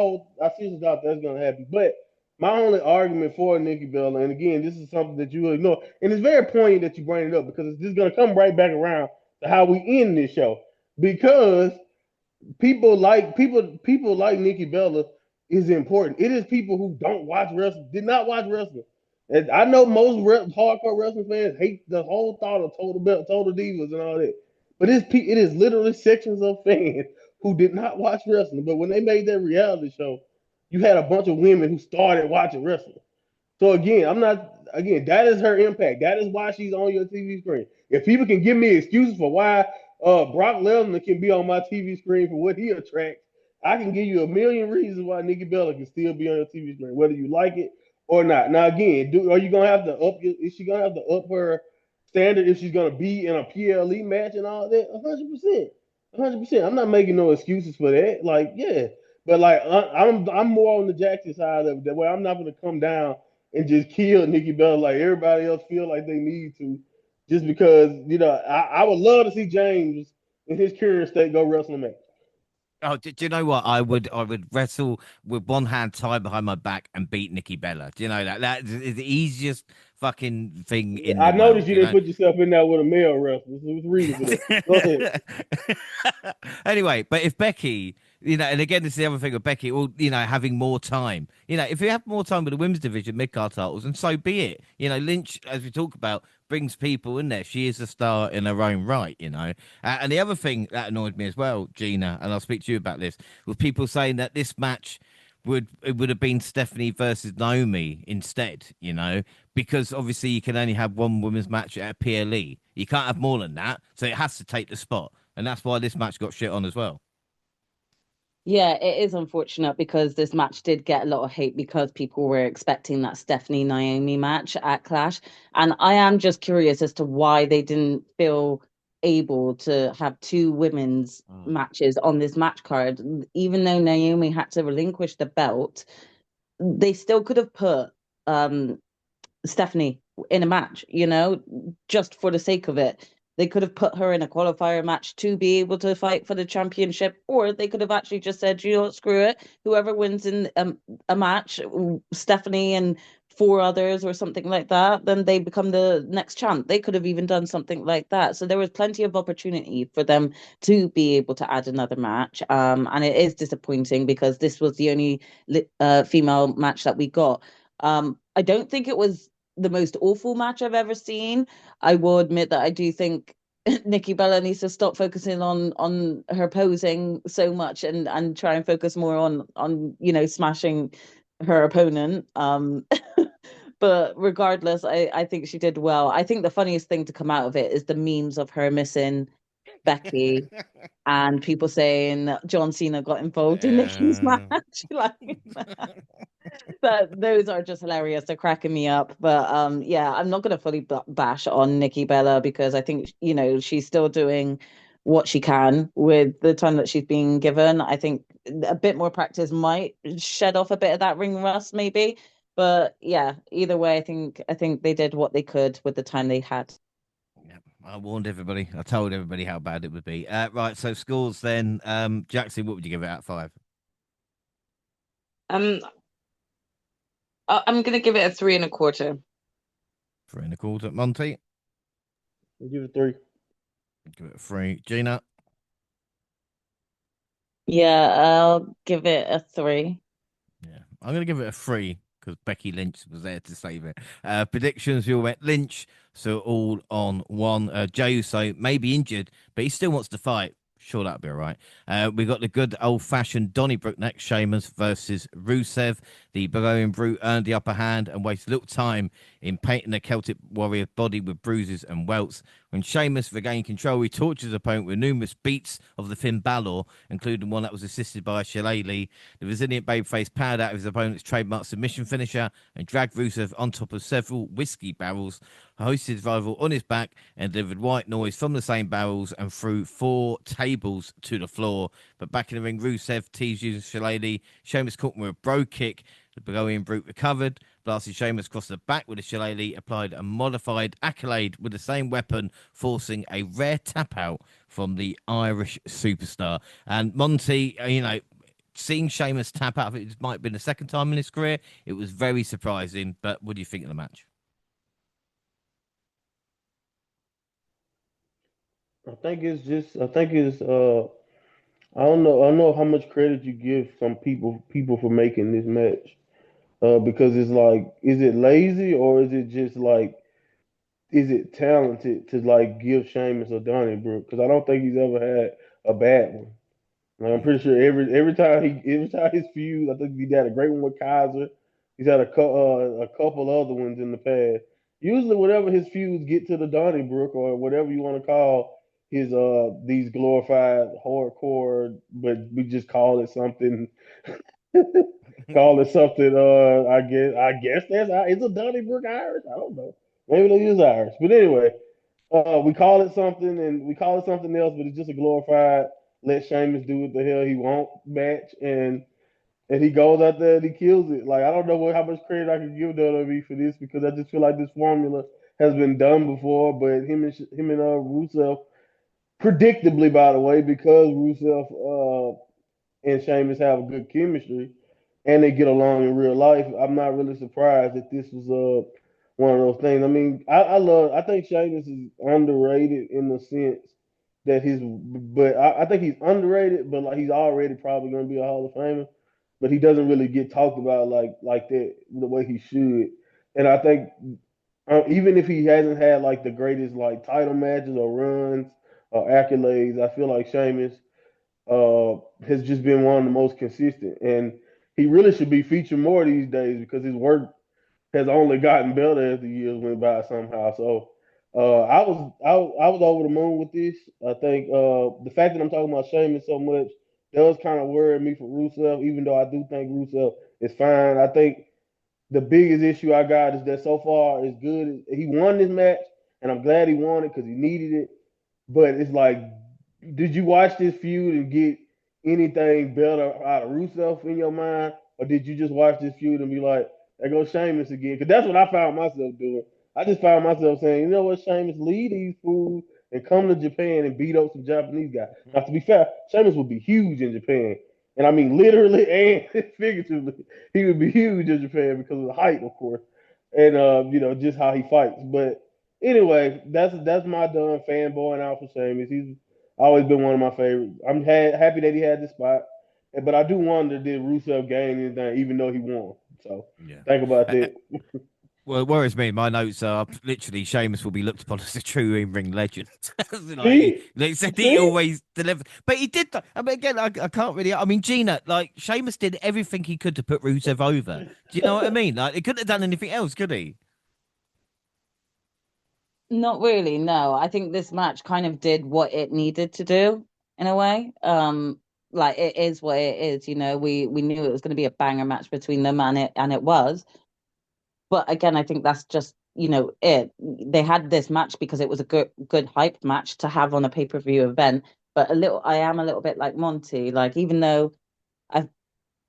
seriously doubt that's gonna happen. But My only argument for Nikki Bella, and again, this is something that you ignore, and it's very poignant that you bring it up because it's just going to come right back around to how we end this show. Because people like Nikki Bella is important. It is people who don't watch wrestling, did not watch wrestling. And I know most hardcore wrestling fans hate the whole thought of total divas and all that. But it is literally sections of fans who did not watch wrestling. But when they made that reality show, you had a bunch of women who started watching wrestling. So again, I'm not again, that is her impact. That is why she's on your TV screen. If people can give me excuses for why Brock Lesnar can be on my TV screen for what he attracts, I can give you a million reasons why Nikki Bella can still be on your TV screen, whether you like it or not. Now again, are you gonna have to is she gonna have to up her standard if she's gonna be in a PLE match and all that? 100%. 100%. I'm not making no excuses for that. Like, yeah. But like I'm more on the Jaxie side of it, that way I'm not gonna come down and just kill Nikki Bella like everybody else feel like they need to, just because I would love to see James in his current state go wrestle a match. Oh, do you know what? I would wrestle with one hand tied behind my back and beat Nikki Bella. Do you know that? That is the easiest fucking thing in the I noticed world, you you didn't know? put yourself in there with a male wrestler. So what's the reason for that? Go ahead. Anyway, but if Becky, and again, this is the other thing with Becky, well, having more time. If you have more time with the women's division, mid-card titles, and so be it. Lynch, as we talk about, brings people in there. She is a star in her own right, and the other thing that annoyed me as well, Gina, and I'll speak to you about this, was people saying that this match would have been Stephanie versus Naomi instead, because obviously you can only have one women's match at a PLE. You can't have more than that, so it has to take the spot, and that's why this match got shit on as well. Yeah, it is unfortunate because this match did get a lot of hate because people were expecting that Stephanie Naomi match at Clash. And I am just curious as to why they didn't feel able to have two women's matches on this match card. Even though Naomi had to relinquish the belt, they still could have put Stephanie in a match, just for the sake of it. They could have put her in a qualifier match to be able to fight for the championship, or they could have actually just said, screw it. Whoever wins in a match, Stephanie and four others or something like that, then they become the next champ. They could have even done something like that. So there was plenty of opportunity for them to be able to add another match. And it is disappointing because this was the only female match that we got. I don't think it was the most awful match I've ever seen. I will admit that I do think Nikki Bella needs to stop focusing on her posing so much and try and focus more on smashing her opponent. But regardless, I think she did well. I think the funniest thing to come out of it is the memes of her missing Becky and people saying that John Cena got involved in Nikki's match. Like that, those are just hilarious. They're cracking me up. But yeah, I'm not gonna fully bash on Nikki Bella because I think she's still doing what she can with the time that she's being given. I think a bit more practice might shed off a bit of that ring rust, maybe. But yeah, either way, I think they did what they could with the time they had. I warned everybody. I told everybody how bad it would be. Right, so scores then. Jackson, what would you give it out of 5? Um, I'm gonna give it a 3.25. 3.25. Monty? I'll give it 3. Give it a 3. Gina? Yeah, I'll give it a 3. Yeah, I'm going to give it a 3 because Becky Lynch was there to save it. Predictions, we all went Lynch, so all on 1. Jey Uso may be injured, but he still wants to fight. Sure, that'll be all right. We got the good old-fashioned Donnybrook next, Sheamus versus Rusev. The Bavarian Brute earned the upper hand and wasted little time in painting the Celtic warrior's body with bruises and welts. When Sheamus regained control, he tortured his opponent with numerous beats of the Finn Balor, including one that was assisted by Shillelagh. The resilient babyface powered out of his opponent's trademark submission finisher and dragged Rusev on top of several whiskey barrels, hoisted his rival on his back and delivered white noise from the same barrels and threw 4 tables to the floor. But back in the ring, Rusev teased using Shillelagh. Sheamus caught him with a bro kick. The Bavarian Brute recovered, blasted Sheamus across the back with a Shillelagh, applied a modified accolade with the same weapon, forcing a rare tap out from the Irish superstar. And Monty, seeing Sheamus tap out of it might have been the second time in his career. It was very surprising. But what do you think of the match? I think it's I don't know how much credit you give some people for making this match. Because it's like, is it lazy or is it just like, is it talented to like give Sheamus a Donnybrook? Because I don't think he's ever had a bad one. Like, I'm pretty sure every time his feud, I think he had a great one with Kaiser. He's had a couple other ones in the past. Usually, whenever his feuds get to the Donnybrook or whatever you want to call his these glorified hardcore, but we just call it something. Call it something. I guess it's a Donnybrook Irish. I don't know. Maybe they use Irish, but anyway, we call it something and we call it something else, but it's just a glorified let Sheamus do what the hell he want match, and he goes out there and he kills it. Like, I don't know how much credit I can give WWE for this, because I just feel like this formula has been done before. But him and Rusev, predictably, by the way, because Rusev and Sheamus have a good chemistry and they get along in real life, I'm not really surprised that this was one of those things. I mean, I think Sheamus is underrated in the sense that I think he's underrated, but like he's already probably going to be a Hall of Famer, but he doesn't really get talked about like that the way he should. And I think even if he hasn't had like the greatest like title matches or runs or accolades, I feel like Sheamus has just been one of the most consistent, and he really should be featured more these days because his work has only gotten better as the years went by somehow. So I was over the moon with this. I think the fact that I'm talking about Sheamus so much does kind of worry me for Rusev, even though I do think Rusev is fine. I think the biggest issue I got is that so far as good as he won this match, and I'm glad he won it because he needed it. But it's like, did you watch this feud and get anything better out of Rusev in your mind, or did you just watch this feud and be like, "There goes Sheamus again"? Because that's what I found myself doing. I just found myself saying, "You know what, Sheamus, leave these fools and come to Japan and beat up some Japanese guys." Now, to be fair, Sheamus would be huge in Japan, and I mean literally and figuratively, he would be huge in Japan because of the height, of course, and just how he fights. But anyway, that's my done fanboying out for Sheamus. He's always been one of my favorites. I'm happy that he had the spot, but I do wonder, did Rusev gain anything even though he won? So Yeah. think about that. Well, it worries me. My notes are literally Sheamus will be looked upon as a true in-ring legend. See, They said he see, always delivered, but he did. I mean, again, I can't really. I mean, Gina, like Sheamus did everything he could to put Rusev over. Do you know what I mean? Like, he couldn't have done anything else, could he? Not really, no. I think this match kind of did what it needed to do in a way. Like it is what it is, we knew it was going to be a banger match between them, and it was. But again, I think that's just, it. They had this match because it was a good hype match to have on a pay-per-view event. But I am a little bit like Monty. Like, even though I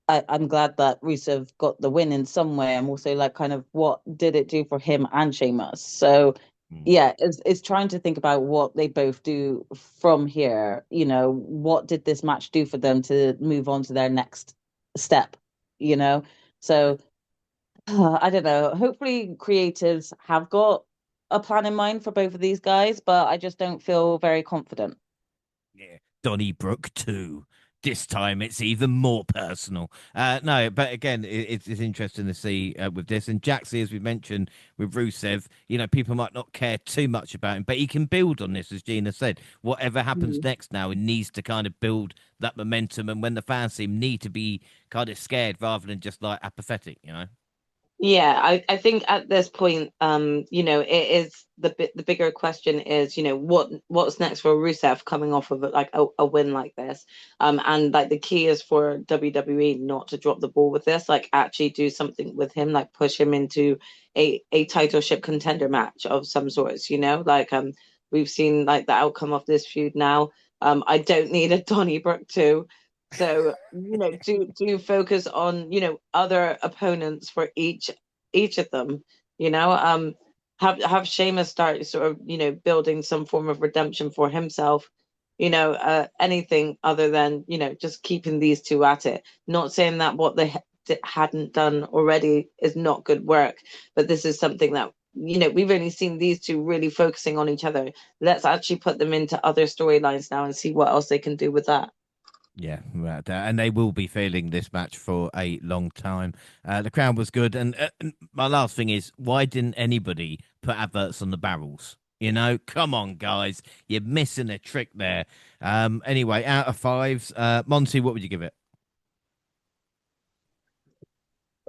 I'm glad that Rusev got the win in some way. I'm also like, kind of, what did it do for him and Sheamus? So Mm. yeah, it's trying to think about what they both do from here. What did this match do for them to move on to their next step? You know, so I don't know. Hopefully, creatives have got a plan in mind for both of these guys, but I just don't feel very confident. Yeah, Donnybrook too. This time it's even more personal. No, but again, it's interesting to see with this. And Jaxie, as we mentioned with Rusev, people might not care too much about him, but he can build on this, as Gina said. Whatever happens next now, he needs to kind of build that momentum. And when the fans seem need to be kind of scared rather than just like apathetic. Yeah, I think at this point, it is the bigger question is, what's next for Rusev coming off of like a win like this. And like the key is for WWE not to drop the ball with this, like actually do something with him, like push him into a title ship contender match of some sorts, like we've seen like the outcome of this feud now. I don't need a Donnybrook too. So, do focus on, other opponents for each of them, have Sheamus start sort of, building some form of redemption for himself. anything other than, just keeping these two at it. Not saying that what they hadn't done already is not good work, but this is something that, we've only seen these two really focusing on each other. Let's actually put them into other storylines now and see what else they can do with that. Yeah, right. And they will be feeling this match for a long time. The crowd was good. And my last thing is, why didn't anybody put adverts on the barrels? Come on, guys. You're missing a trick there. Anyway, out of fives, Monty, what would you give it?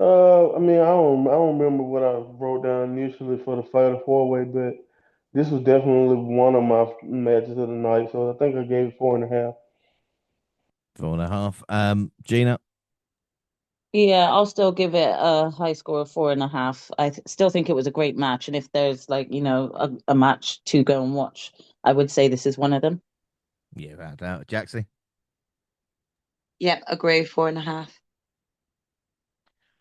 I don't remember what I wrote down initially for the Fatal Four Way, but this was definitely one of my matches of the night. So I think I gave it 4.5. 4.5. Gina? Yeah, I'll still give it a high score of 4.5. I still think it was a great match, and if there's a match to go and watch, I would say this is one of them. Yeah, without doubt. Jaxie? Yep, agree, 4.5.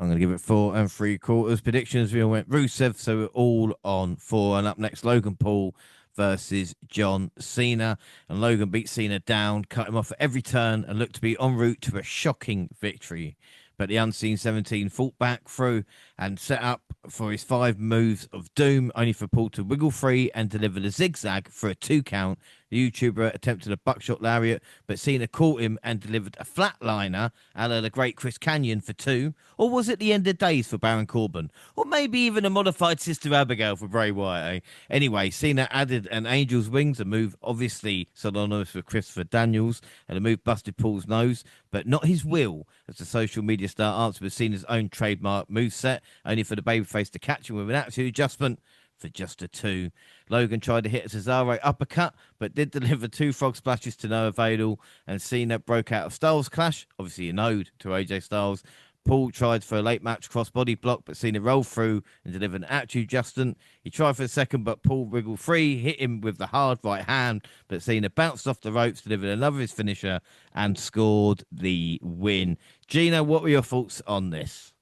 I'm going to give it 4.75. Predictions, we all went Rusev, so we're all on 4. And up next, Logan Paul versus John Cena. And Logan beat Cena down, cut him off at every turn, and looked to be en route to a shocking victory. But the Unseen 17 fought back through and set up for his 5 moves of doom, only for Paul to wiggle free and deliver the zigzag for a 2 count. The YouTuber attempted a buckshot lariat, but Cena caught him and delivered a flatliner, a la the great Chris Canyon for 2. Or was it the end of days for Baron Corbin? Or maybe even a modified Sister Abigail for Bray Wyatt, eh? Anyway, Cena added an Angel's Wings, a move obviously synonymous with Christopher Daniels, and the move busted Paul's nose, but not his will, as the social media star answered with Cena's own trademark moveset, only for the babyface to catch him with an attitude adjustment for just a 2. Logan tried to hit a Cesaro uppercut, but did deliver 2 frog splashes to no avail, and Cena broke out of Styles Clash, obviously an ode to AJ Styles. Paul tried for a late match crossbody block, but Cena rolled through and delivered an attitude adjustment. He tried for a second, but Paul wriggled free, hit him with the hard right hand, but Cena bounced off the ropes, delivered another of his finisher, and scored the win. Gina, what were your thoughts on this?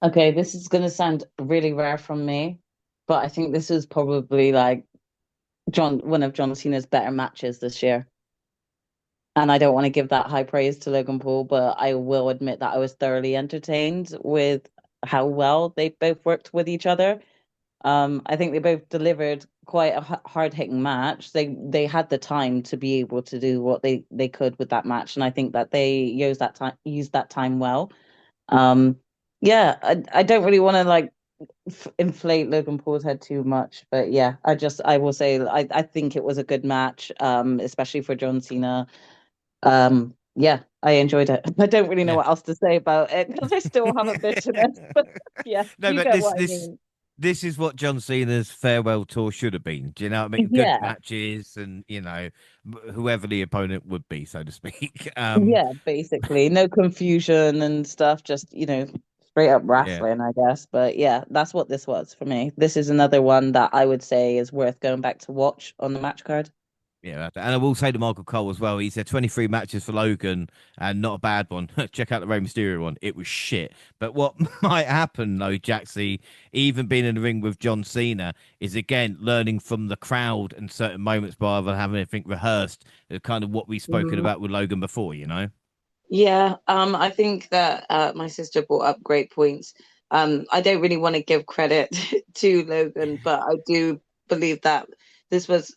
Okay, this is going to sound really rare from me, but I think this is probably one of John Cena's better matches this year. And I don't want to give that high praise to Logan Paul, but I will admit that I was thoroughly entertained with how well they both worked with each other. I think they both delivered quite a hard-hitting match. They had the time to be able to do what they could with that match, and I think that they used that time well. Um, yeah, I don't really want to inflate Logan Paul's head too much, but yeah, I will say I think it was a good match, especially for John Cena. Yeah, I enjoyed it. I don't really know Yeah. what else to say about it because I still have a bitterness. But yeah, No, you but get this what I this mean. this is what John Cena's farewell tour should have been. Do you know what I mean? Good Yeah, matches, and whoever the opponent would be, so to speak. yeah, basically. No confusion and stuff, just, straight up Yeah. wrestling, I guess. But yeah, that's what this was for me. This is another one that I would say is worth going back to watch on the match card. Yeah, and I will say to Michael Cole as well. He said 23 matches for Logan, and not a bad one. Check out the Rey Mysterio one; it was shit. But what might happen though, Jaxie, even being in the ring with John Cena, is again learning from the crowd and certain moments rather than having anything rehearsed. Kind of what we've spoken Mhm. about with Logan before, you know. Yeah, I think that my sister brought up great points. I don't really want to give credit to Logan, but I do believe that this was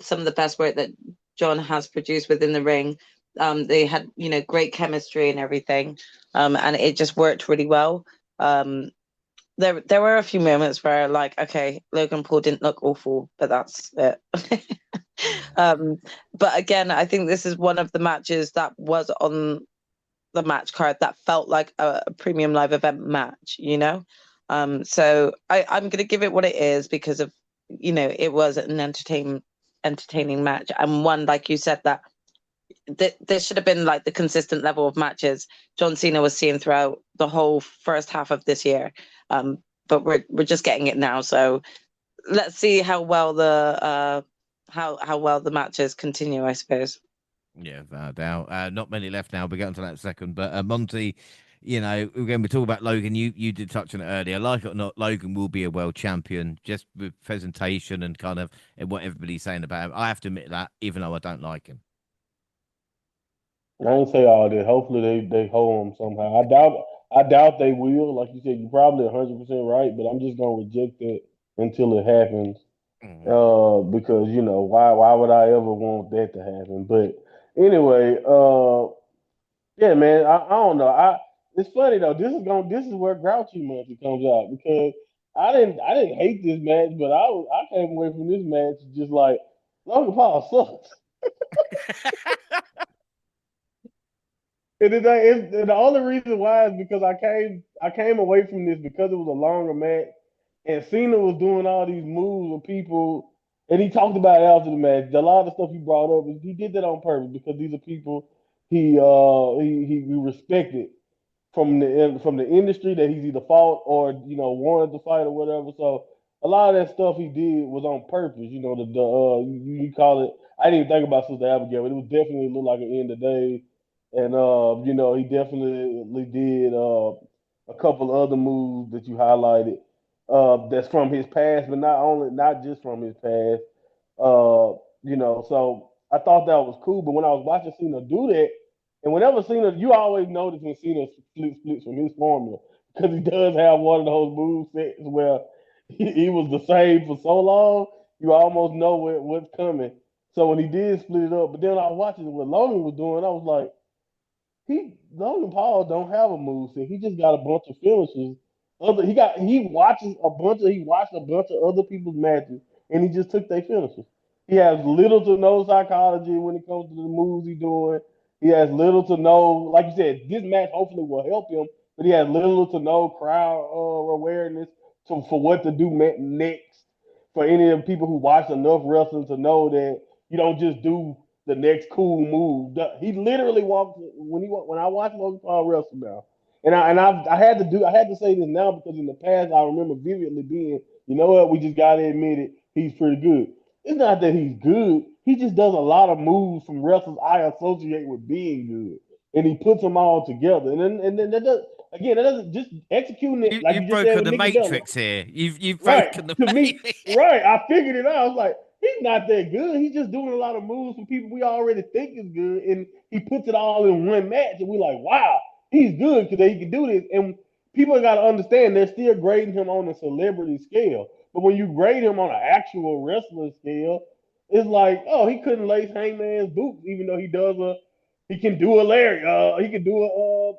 some of the best work that John has produced within the ring. They had, great chemistry and everything, and it just worked really well. Um, there were a few moments where, okay, Logan Paul didn't look awful, but that's it. Yeah. Um, but again, I think this is one of the matches that was on the match card that felt like a premium live event match. So I'm gonna give it what it is because of, it was an entertaining match, and one, like you said, that this should have been like the consistent level of matches John Cena was seeing throughout the whole first half of this year. But we're just getting it now, so let's see how well how well the matches continue, I suppose. Yeah, without a doubt. Not many left now. We'll get onto that in a second. But Monty, you know, when we talk about Logan, you did touch on it earlier. Like it or not, Logan will be a world champion just with presentation and kind of and what everybody's saying about him. I have to admit that, even though I don't like him. I ain't say all that. Hopefully they hold him somehow. I doubt they will. Like you said, you're probably 100% right, but I'm just gonna reject it until it happens. Mm. Because why would I ever want that to happen? But anyway, yeah, man, I don't know. It's funny though. This is where Grouchy Monkey comes out because I didn't hate this match, but I came away from this match just like Logan Paul sucks. And the only reason why is because I came away from this because it was a longer match, and Cena was doing all these moves with people, and he talked about it after the match. A lot of the stuff he brought up, he did that on purpose because these are people he respected from the industry that he's either fought or wanted to fight or whatever. So a lot of that stuff he did was on purpose. You call it. I didn't even think about Sister Abigail, but it was definitely looked like an end of day. And he definitely did a couple other moves that you highlighted that's from his past, but not just from his past. So I thought that was cool. But when I was watching Cena do that, and whenever Cena, you always notice when Cena splits from his formula because he does have one of those move sets where he was the same for so long, you almost know what's coming. So when he did split it up, but then I was watching what Logan was doing, I was like, Logan Paul don't have a move set. He just got a bunch of finishes. He watched a bunch of other people's matches and he just took their finishes. He has little to no psychology when it comes to the moves he's doing. He has little to no, like you said, this match hopefully will help him, but he has little to no crowd awareness for what to do next. For any of the people who watch enough wrestling to know that you don't just do the next cool move. He literally walked when I watched Logan Paul wrestle now, I had to say this now because in the past I remember vividly being, you know what, we just gotta admit it, he's pretty good. It's not that he's good, he just does a lot of moves from wrestlers I associate with being good, and he puts them all together, and then that doesn't just executing it like you You've just said broken with the Nikki Bella. matrix here. You've Right. broken the To me, matrix. right. I figured it out. I was like, he's not that good. He's just doing a lot of moves from people we already think is good. And he puts it all in one match. And we're like, wow, he's good because he can do this. And people got to understand they're still grading him on a celebrity scale. But when you grade him on an actual wrestler scale, it's like, oh, he couldn't lace Hangman's boots, even though he can do a lariat. He can do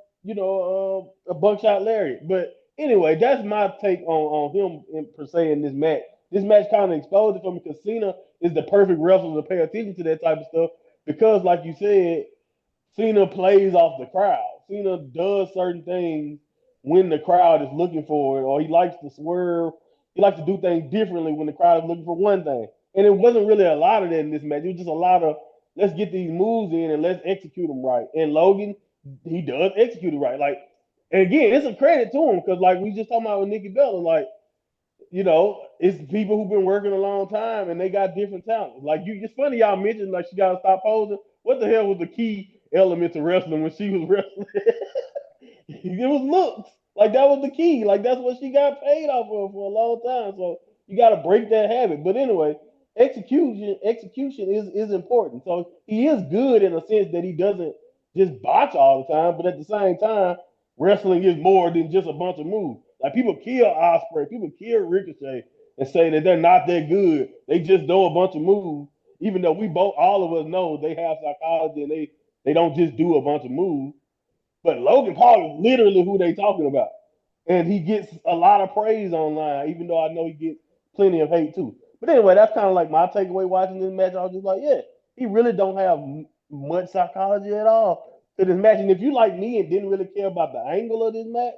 a buckshot lariat. But anyway, that's my take on him per se in this match. This match kind of exposed it for me because Cena is the perfect wrestler to pay attention to that type of stuff because, like you said, Cena plays off the crowd. Cena does certain things when the crowd is looking for it, or he likes to swerve. He likes to do things differently when the crowd is looking for one thing. And it wasn't really a lot of that in this match. It was just a lot of let's get these moves in and let's execute them right. And Logan, he does execute it right. Like, and again, it's a credit to him because, like we just talking about with Nikki Bella, like it's people who've been working a long time and they got different talents. Like it's funny y'all mentioned like she got to stop posing. What the hell was the key element to wrestling when she was wrestling? It was looks. Like that was the key. Like that's what she got paid off of for a long time. So you got to break that habit. But anyway, execution is important. So he is good in a sense that he doesn't just botch all the time. But at the same time, wrestling is more than just a bunch of moves. Like people kill Osprey, people kill Ricochet, and say that they're not that good. They just know a bunch of moves. Even though all of us know they have psychology and they don't just do a bunch of moves. But Logan Paul is literally who they talking about. And he gets a lot of praise online, even though I know he gets plenty of hate too. But anyway, that's kind of like my takeaway watching this match. I was just like, yeah, he really don't have much psychology at all to this match. And if you like me and didn't really care about the angle of this match,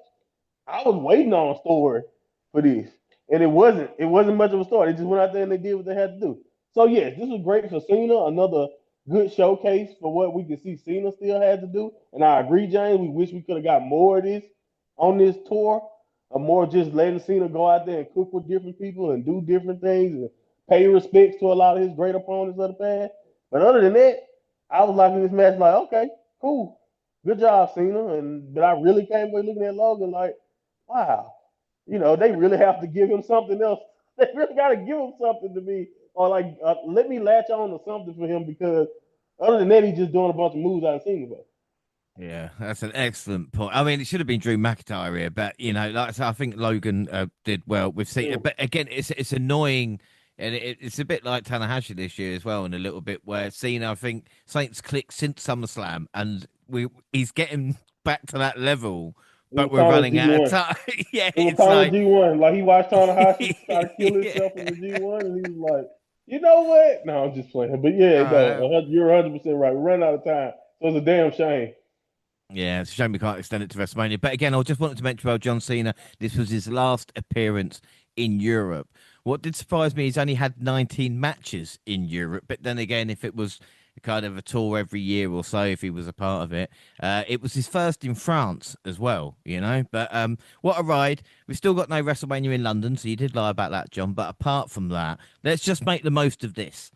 I was waiting on a story for this. And it wasn't much of a story. They just went out there and they did what they had to do. So yes, this was great for Cena. Another good showcase for what we can see Cena still had to do. And I agree, James. We wish we could have got more of this on this tour, or more just letting Cena go out there and cook with different people and do different things and pay respects to a lot of his great opponents of the past. But other than that, I was liking this match like, okay, cool. good job, Cena. But I really came away looking at Logan like, wow, they really have to give him something else. They really got to give him something to me, or like let me latch on to something for him because other than that, he's just doing a bunch of moves I've seen before. Yeah, that's an excellent point. I mean, it should have been Drew McIntyre here, but like I said, I think Logan did well with Cena. Mm. But again, it's annoying, and it's a bit like Tanahashi this year as well, in a little bit where Cena, I think Saints clicked since SummerSlam, and he's getting back to that level, It but was we're time to running out of G1. time. Yeah, It was it's time to like, G1. Like he watched Tanahashi try to kill himself in the G1, and he was like, you know what? No, I'm just playing. But yeah, uh, no, you're 100% right. We ran out of time, so it's a damn shame. yeah, it's a shame we can't extend it to WrestleMania. But again, I just wanted to mention about John Cena. This was his last appearance in Europe. What did surprise me is only had 19 matches in Europe. But then again, if it was kind of a tour every year or so, if he was a part of it, it was his first in France as well, But what a ride. We've still got no WrestleMania in London, so you did lie about that, John. But apart from that, let's just make the most of this.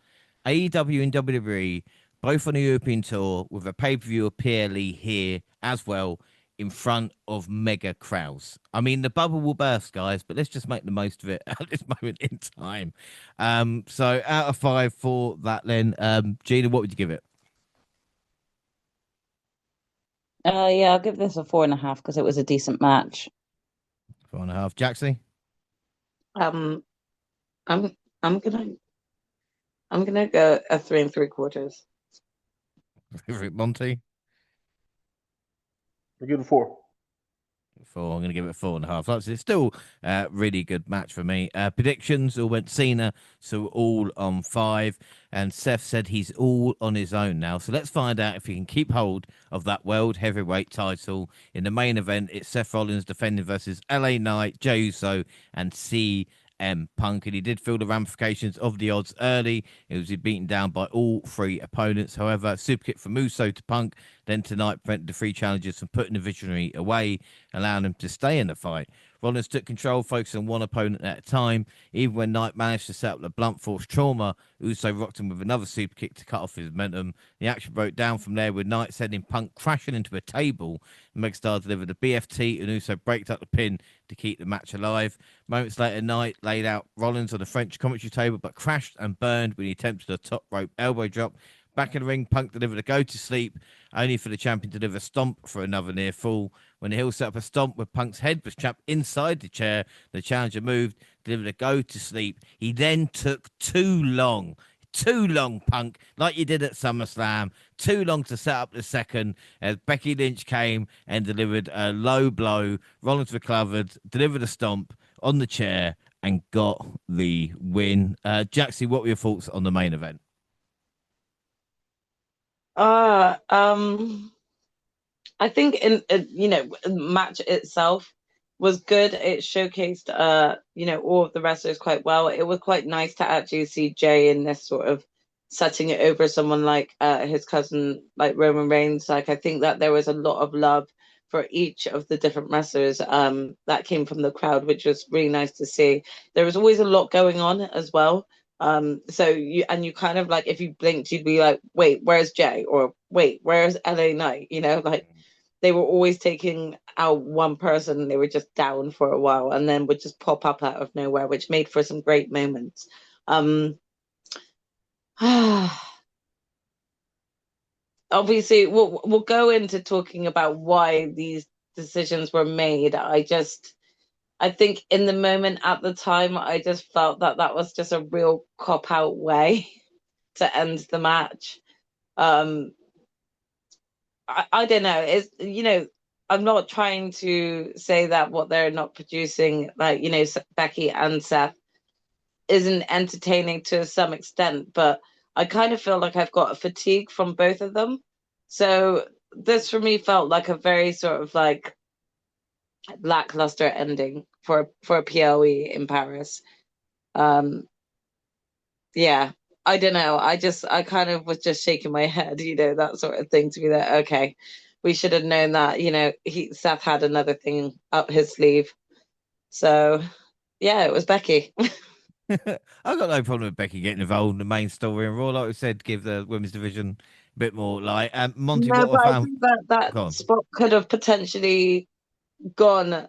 AEW and WWE both on a European tour with a pay-per-view of PLE here as well in front of mega crowds. I mean, the bubble will burst, guys, but let's just make the most of it at this moment in time. So out of 5 for that, then, Gina, what would you give it? Yeah, I'll give this a 4.5 because it was a decent match. 4.5. Jaxie? Um, I'm I'm gonna I'm gonna go a 3 3/4. Monty? We give it a 4. 4. I'm going to give it 4.5. So it's still a really good match for me. Predictions all went Cena, so all on 5. And Seth said he's all on his own now. So let's find out if he can keep hold of that World Heavyweight title. In the main event, it's Seth Rollins defending versus LA Knight, Jey Uso, and Punk, and he did feel the ramifications of the odds early. He was beaten down by all 3 opponents. However, super kick from Uso to Punk, then tonight prevented the 3 challengers from putting the visionary away, allowing him to stay in the fight. Rollins took control, focusing on one opponent at a time. Even when Knight managed to set up the blunt force trauma, Uso rocked him with another super kick to cut off his momentum. The action broke down from there, with Knight sending Punk crashing into a table. Megastar delivered a BFT, and Uso braked up the pin to keep the match alive. Moments later, Knight laid out Rollins on the French commentary table, but crashed and burned when he attempted a top rope elbow drop. Back in the ring, Punk delivered a go to sleep, only for the champion to deliver a stomp for another near fall. When the heel set up a stomp where Punk's head was trapped inside the chair, the challenger moved, delivered a go to sleep. He then took too long. Too long, Punk, like you did at SummerSlam. Too long to set up the second as Becky Lynch came and delivered a low blow. Rollins recovered, delivered a stomp on the chair, and got the win. Jaxie, what were your thoughts on the main event? Uh, I think match itself was good. It showcased all of the wrestlers quite well. It was quite nice to actually see Jay in this sort of setting it over someone like his cousin, like Roman Reigns. Like I think that there was a lot of love for each of the different wrestlers that came from the crowd, which was really nice to see. There was always a lot going on as well. So you kind of like, if you blinked, you'd be like, wait, where's Jay? Or wait, where's LA Knight? Like they were always taking out one person and they were just down for a while and then would just pop up out of nowhere, which made for some great moments. Obviously, we'll go into talking about why these decisions were made. I think in the moment at the time, I just felt that that was just a real cop out way to end the match. I don't know. I'm not trying to say that what they're not producing, like, Becky and Seth, isn't entertaining to some extent, but I kind of feel like I've got a fatigue from both of them. So this for me felt like a very sort of like lackluster ending for a PLE in Paris. Um, yeah, I don't know. I kind of was just shaking my head, that sort of thing, to be like, okay, we should have known that, Seth had another thing up his sleeve. So yeah, it was Becky. I've got no problem with Becky getting involved in the main story and Raw. Like we said, give the women's division bit more like Monty. No, What but I I found. think that Go on. spot could have potentially gone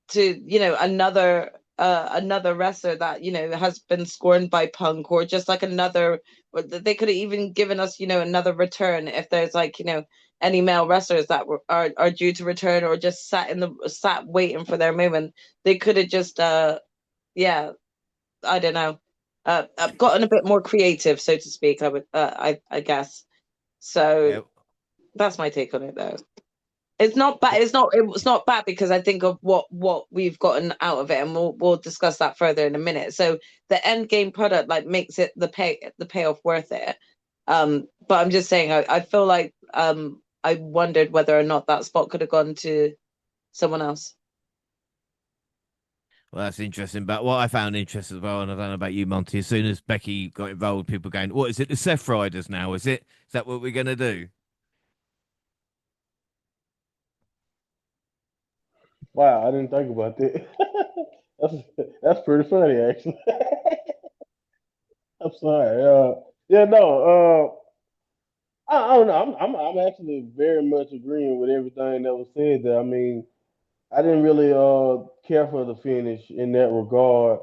to, another wrestler that, has been scorned by Punk, or just like another, or they could have even given us, another return if there's like, any male wrestlers that are due to return, or just sat waiting for their moment. They could have just yeah, I don't know, gotten a bit more creative, so to speak. I guess. So Yeah. that's my take on it, though. It's not bad. It's not bad because I think of what we've gotten out of it, and we'll discuss that further in a minute. So the end game product like makes it the payoff worth it. But I'm just saying, I feel like I wondered whether or not that spot could have gone to someone else. Well, that's interesting. But what I found interesting as well, and I don't know about you, Monty, as soon as Becky got involved, people going, "What is it? The Seth Riders now? Is it? Is that what we're gonna do?" Wow, I didn't think about that. that's that's pretty funny, actually. I'm sorry. Yeah, no. I don't know. I'm actually very much agreeing with everything that was said there. I mean, I didn't really care for the finish in that regard.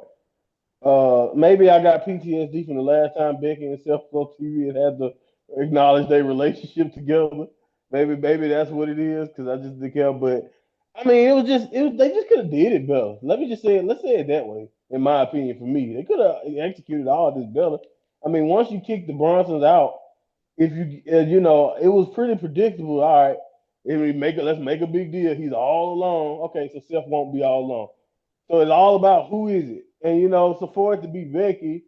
Maybe I got PTSD from the last time Becky and Seth on TV had to acknowledge their relationship together. Maybe that's what it is because I just didn't care. But I mean, they just could have did it better. Let me just say it. Let's say it that way. In my opinion, for me, they could have executed all this better. I mean, once you kick the Bronsons out, if it was pretty predictable. All right, if we let's make a big deal. He's all alone. Okay, so Seth won't be all alone. So it's all about who is it, and so for it to be Becky,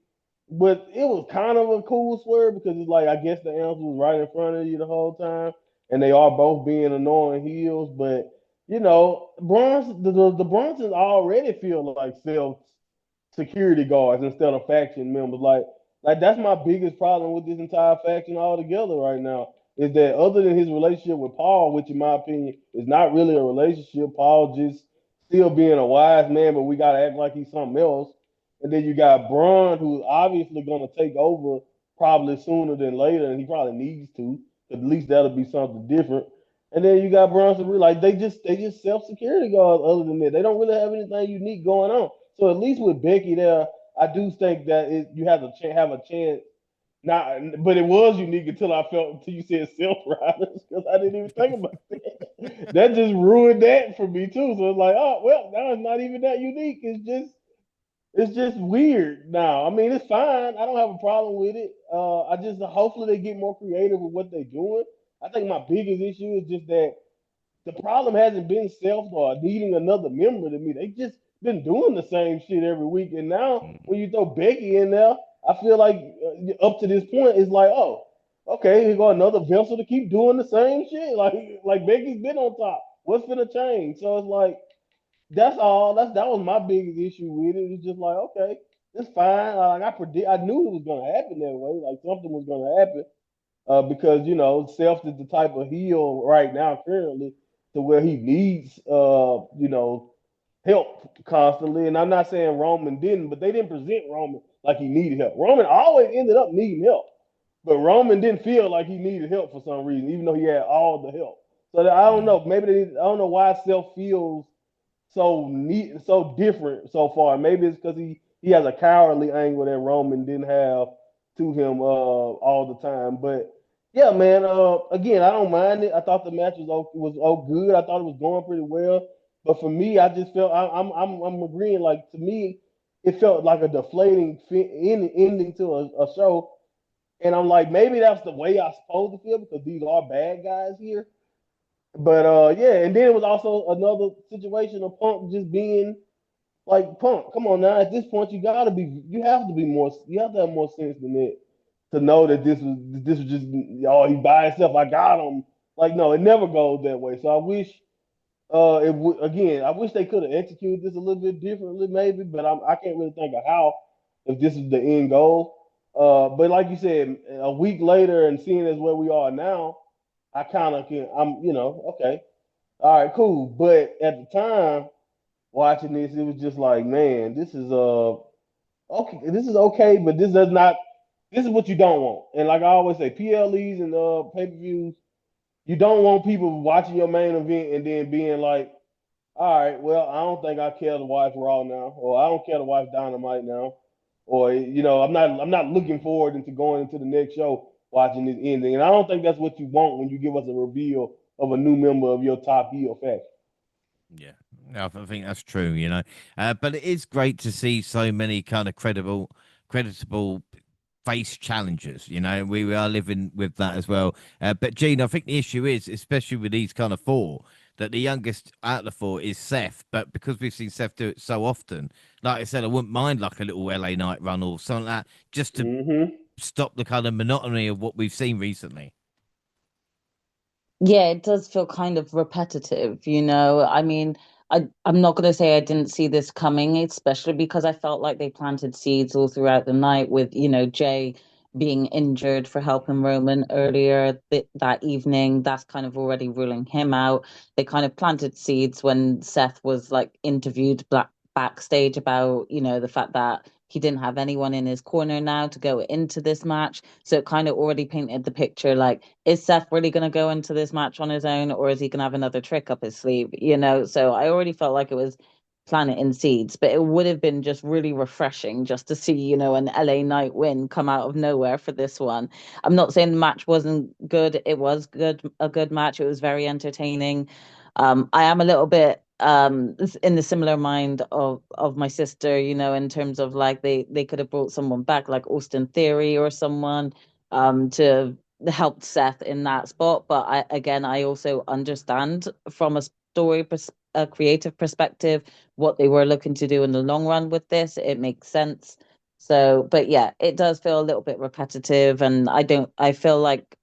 but it was kind of a cool swerve because it's like I guess the answer was right in front of you the whole time, and they are both being annoying heels. But the Bronsons already feel like self security guards instead of faction members. Like that's my biggest problem with this entire faction altogether right now. Is that other than his relationship with Paul, which in my opinion is not really a relationship, Paul just still being a wise man, but we gotta act like he's something else. And then you got Braun, who's obviously gonna take over probably sooner than later, and he probably needs to. At least that'll be something different. And then you got Bronson, like they just self security guards. Other than that, they don't really have anything unique going on. So at least with Becky there, I do think that you have have a chance. Not, but it was unique until you said self riders because I didn't even think about that. That just ruined that for me too. So it's like, oh well, now it's not even that unique. It's just weird now. I mean, it's fine. I don't have a problem with it. I just hopefully they get more creative with what they're doing. I think my biggest issue is just that the problem hasn't been self or needing another member to me. They just been doing the same shit every week. And now when you throw Becky in there, I feel like up to this point, it's like, oh, okay, here go another vessel to keep doing the same shit. Like Becky's been on top. What's gonna change? So it's like that's all. That was my biggest issue with it. It's just like, okay, it's fine. I knew it was gonna happen that way. Like something was gonna happen because Self is the type of heel right now currently to where he needs help constantly. And I'm not saying Roman didn't, but they didn't present Roman like he needed help. Roman always ended up needing help, but Roman didn't feel like he needed help for some reason, even though he had all the help. So I don't know. I don't know why Self feels so neat, so different so far. Maybe it's because he has a cowardly angle that Roman didn't have to him all the time. But yeah, man. Again, I don't mind it. I thought the match was good. I thought it was going pretty well. But for me, I just felt I'm agreeing. Like to me, it felt like a deflating ending to a show. And I'm like, maybe that's the way I'm supposed to feel because these are bad guys here. But yeah, and then it was also another situation of Punk just being like Punk. Come on now, at this point you have to be more, you have to have more sense than that to know that this was just he's by himself. I got him. Like no, it never goes that way. So I wish again, I wish they could have executed this a little bit differently maybe, but I can't really think of how if this is the end goal. But like you said, a week later and seeing as where we are now, I kind of can. Okay, all right, cool. But at the time watching this, it was just like, man, this is okay. This is okay, but this is what you don't want. And like I always say, PLEs and pay-per-views, you don't want people watching your main event and then being like, all right, well, I don't think I care to watch Raw now, or I don't care to watch Dynamite now, or I'm not looking forward into going into the next show watching this ending. And I don't think that's what you want when you give us a reveal of a new member of your top heel faction. Yeah, no, I think that's true. But it is great to see so many kind of creditable face challengers. We are living with that as well. But Gene, I think the issue is, especially with these kind of four, that the youngest out of the four is Seth. But because we've seen Seth do it so often, like I said, I wouldn't mind like a little LA Night run or something like that, just to Mm-hmm. stop the kind of monotony of what we've seen recently. Yeah, it does feel kind of repetitive, you know. I mean, I'm not going to say I didn't see this coming, especially because I felt like they planted seeds all throughout the night with, Jay being injured for helping Roman earlier that evening. That's kind of already ruling him out. They kind of planted seeds when Seth was like interviewed backstage about, the fact that he didn't have anyone in his corner now to go into this match. So it kind of already painted the picture like, is Seth really going to go into this match on his own, or is he going to have another trick up his sleeve? So I already felt like it was planting seeds, but it would have been just really refreshing just to see, an LA Knight win come out of nowhere for this one. I'm not saying the match wasn't good. It was a good match. It was very entertaining. I am a little bit in the similar mind of my sister, in terms of like they could have brought someone back like Austin Theory or someone to helped Seth in that spot. But I also understand from a a creative perspective, what they were looking to do in the long run with this. It makes sense. So, but yeah, it does feel a little bit repetitive, and I feel like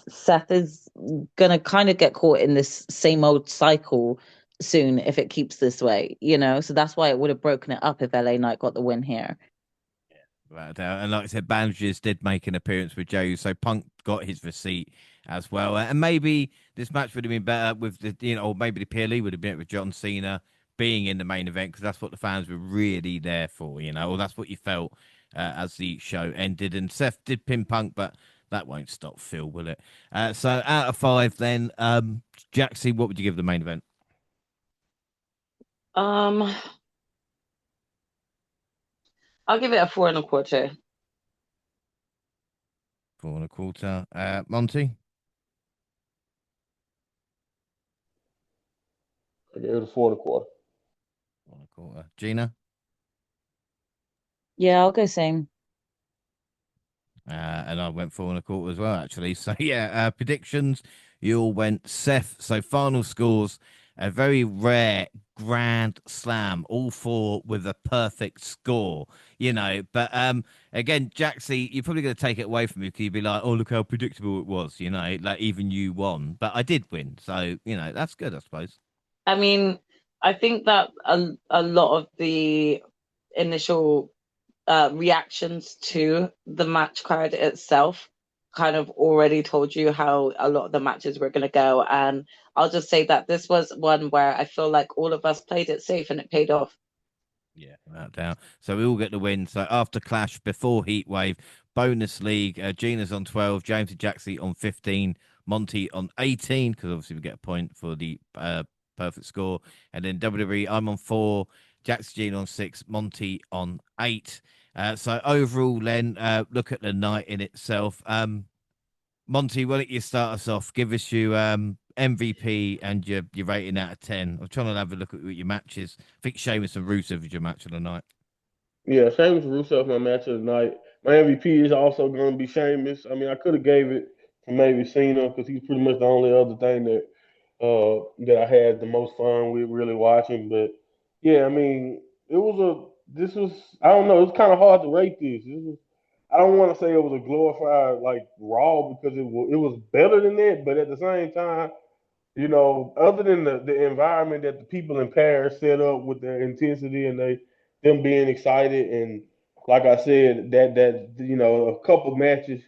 Seth is gonna kind of get caught in this same old cycle soon if it keeps this way. So that's why it would have broken it up if LA Knight got the win here. And like I said, Bandages did make an appearance with Joe, so Punk got his receipt as well. And maybe this match would have been better with or maybe the PLE would have been with John Cena being in the main event because that's what the fans were really there for, or that's what you felt as the show ended. And Seth did pin Punk, but that won't stop Phil, will it? So out of 5, then, Jaxie, what would you give the main event? Um, I'll give it a 4.25. 4.25. Monty? I gave it a 4.25. 4.25. Gina? Yeah, I'll go same. And I went 4.25 as well, actually. So, yeah, predictions. You all went Seth. So, final scores a very rare grand slam, all four with a perfect score, But again, Jaxie, you're probably going to take it away from me because you'd be like, oh, look how predictable it was, like even you won. But I did win. So, that's good, I suppose. I mean, I think that a lot of the initial reactions to the match card itself kind of already told you how a lot of the matches were going to go. And I'll just say that this was one where I feel like all of us played it safe and it paid off. Yeah, without doubt. So we all get the win. So after Clash, before Heatwave, bonus league, Gina's on 12, James and Jaxie on 15, Monty on 18, because obviously we get a point for the perfect score. And then WWE, I'm on 4, Jaxie Gina on 6, Monty on 8. So overall, then, look at the night in itself. Monty, why don't you start us off? Give us your MVP and your rating out of 10. I'm trying to have a look at your matches. I think Sheamus and Rusev is your match of the night. Yeah, Sheamus and Rusev my match of the night. My MVP is also going to be Sheamus. I mean, I could have gave it to maybe Cena because he's pretty much the only other thing that I had the most fun with really watching. But yeah, I mean, this was I don't know, it's kind of hard to rate this. I don't want to say it was a glorified like Raw because it was better than that, but at the same time, other than the environment that the people in Paris set up with their intensity and them being excited and like I said, that a couple matches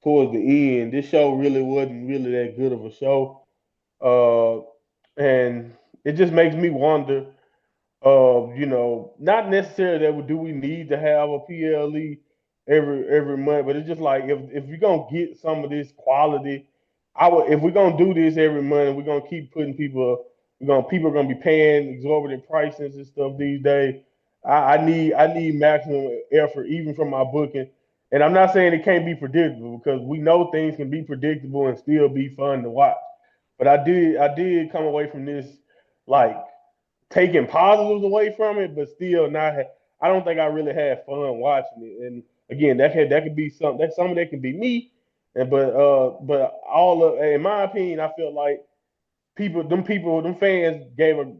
towards the end, this show really wasn't really that good of a show. Uh, and it just makes me wonder not necessarily that do we need to have a PLE, every month. But it's just like if you're gonna get some of this quality, if we're gonna do this every month, and we're gonna keep putting people are gonna be paying exorbitant prices and stuff these days. I need maximum effort even from my booking. And I'm not saying it can't be predictable because we know things can be predictable and still be fun to watch. But I did come away from this like taking positives away from it, but still not. I don't think I really had fun watching it. And again, that could be some of that can be me. And but all of in my opinion, I feel like them fans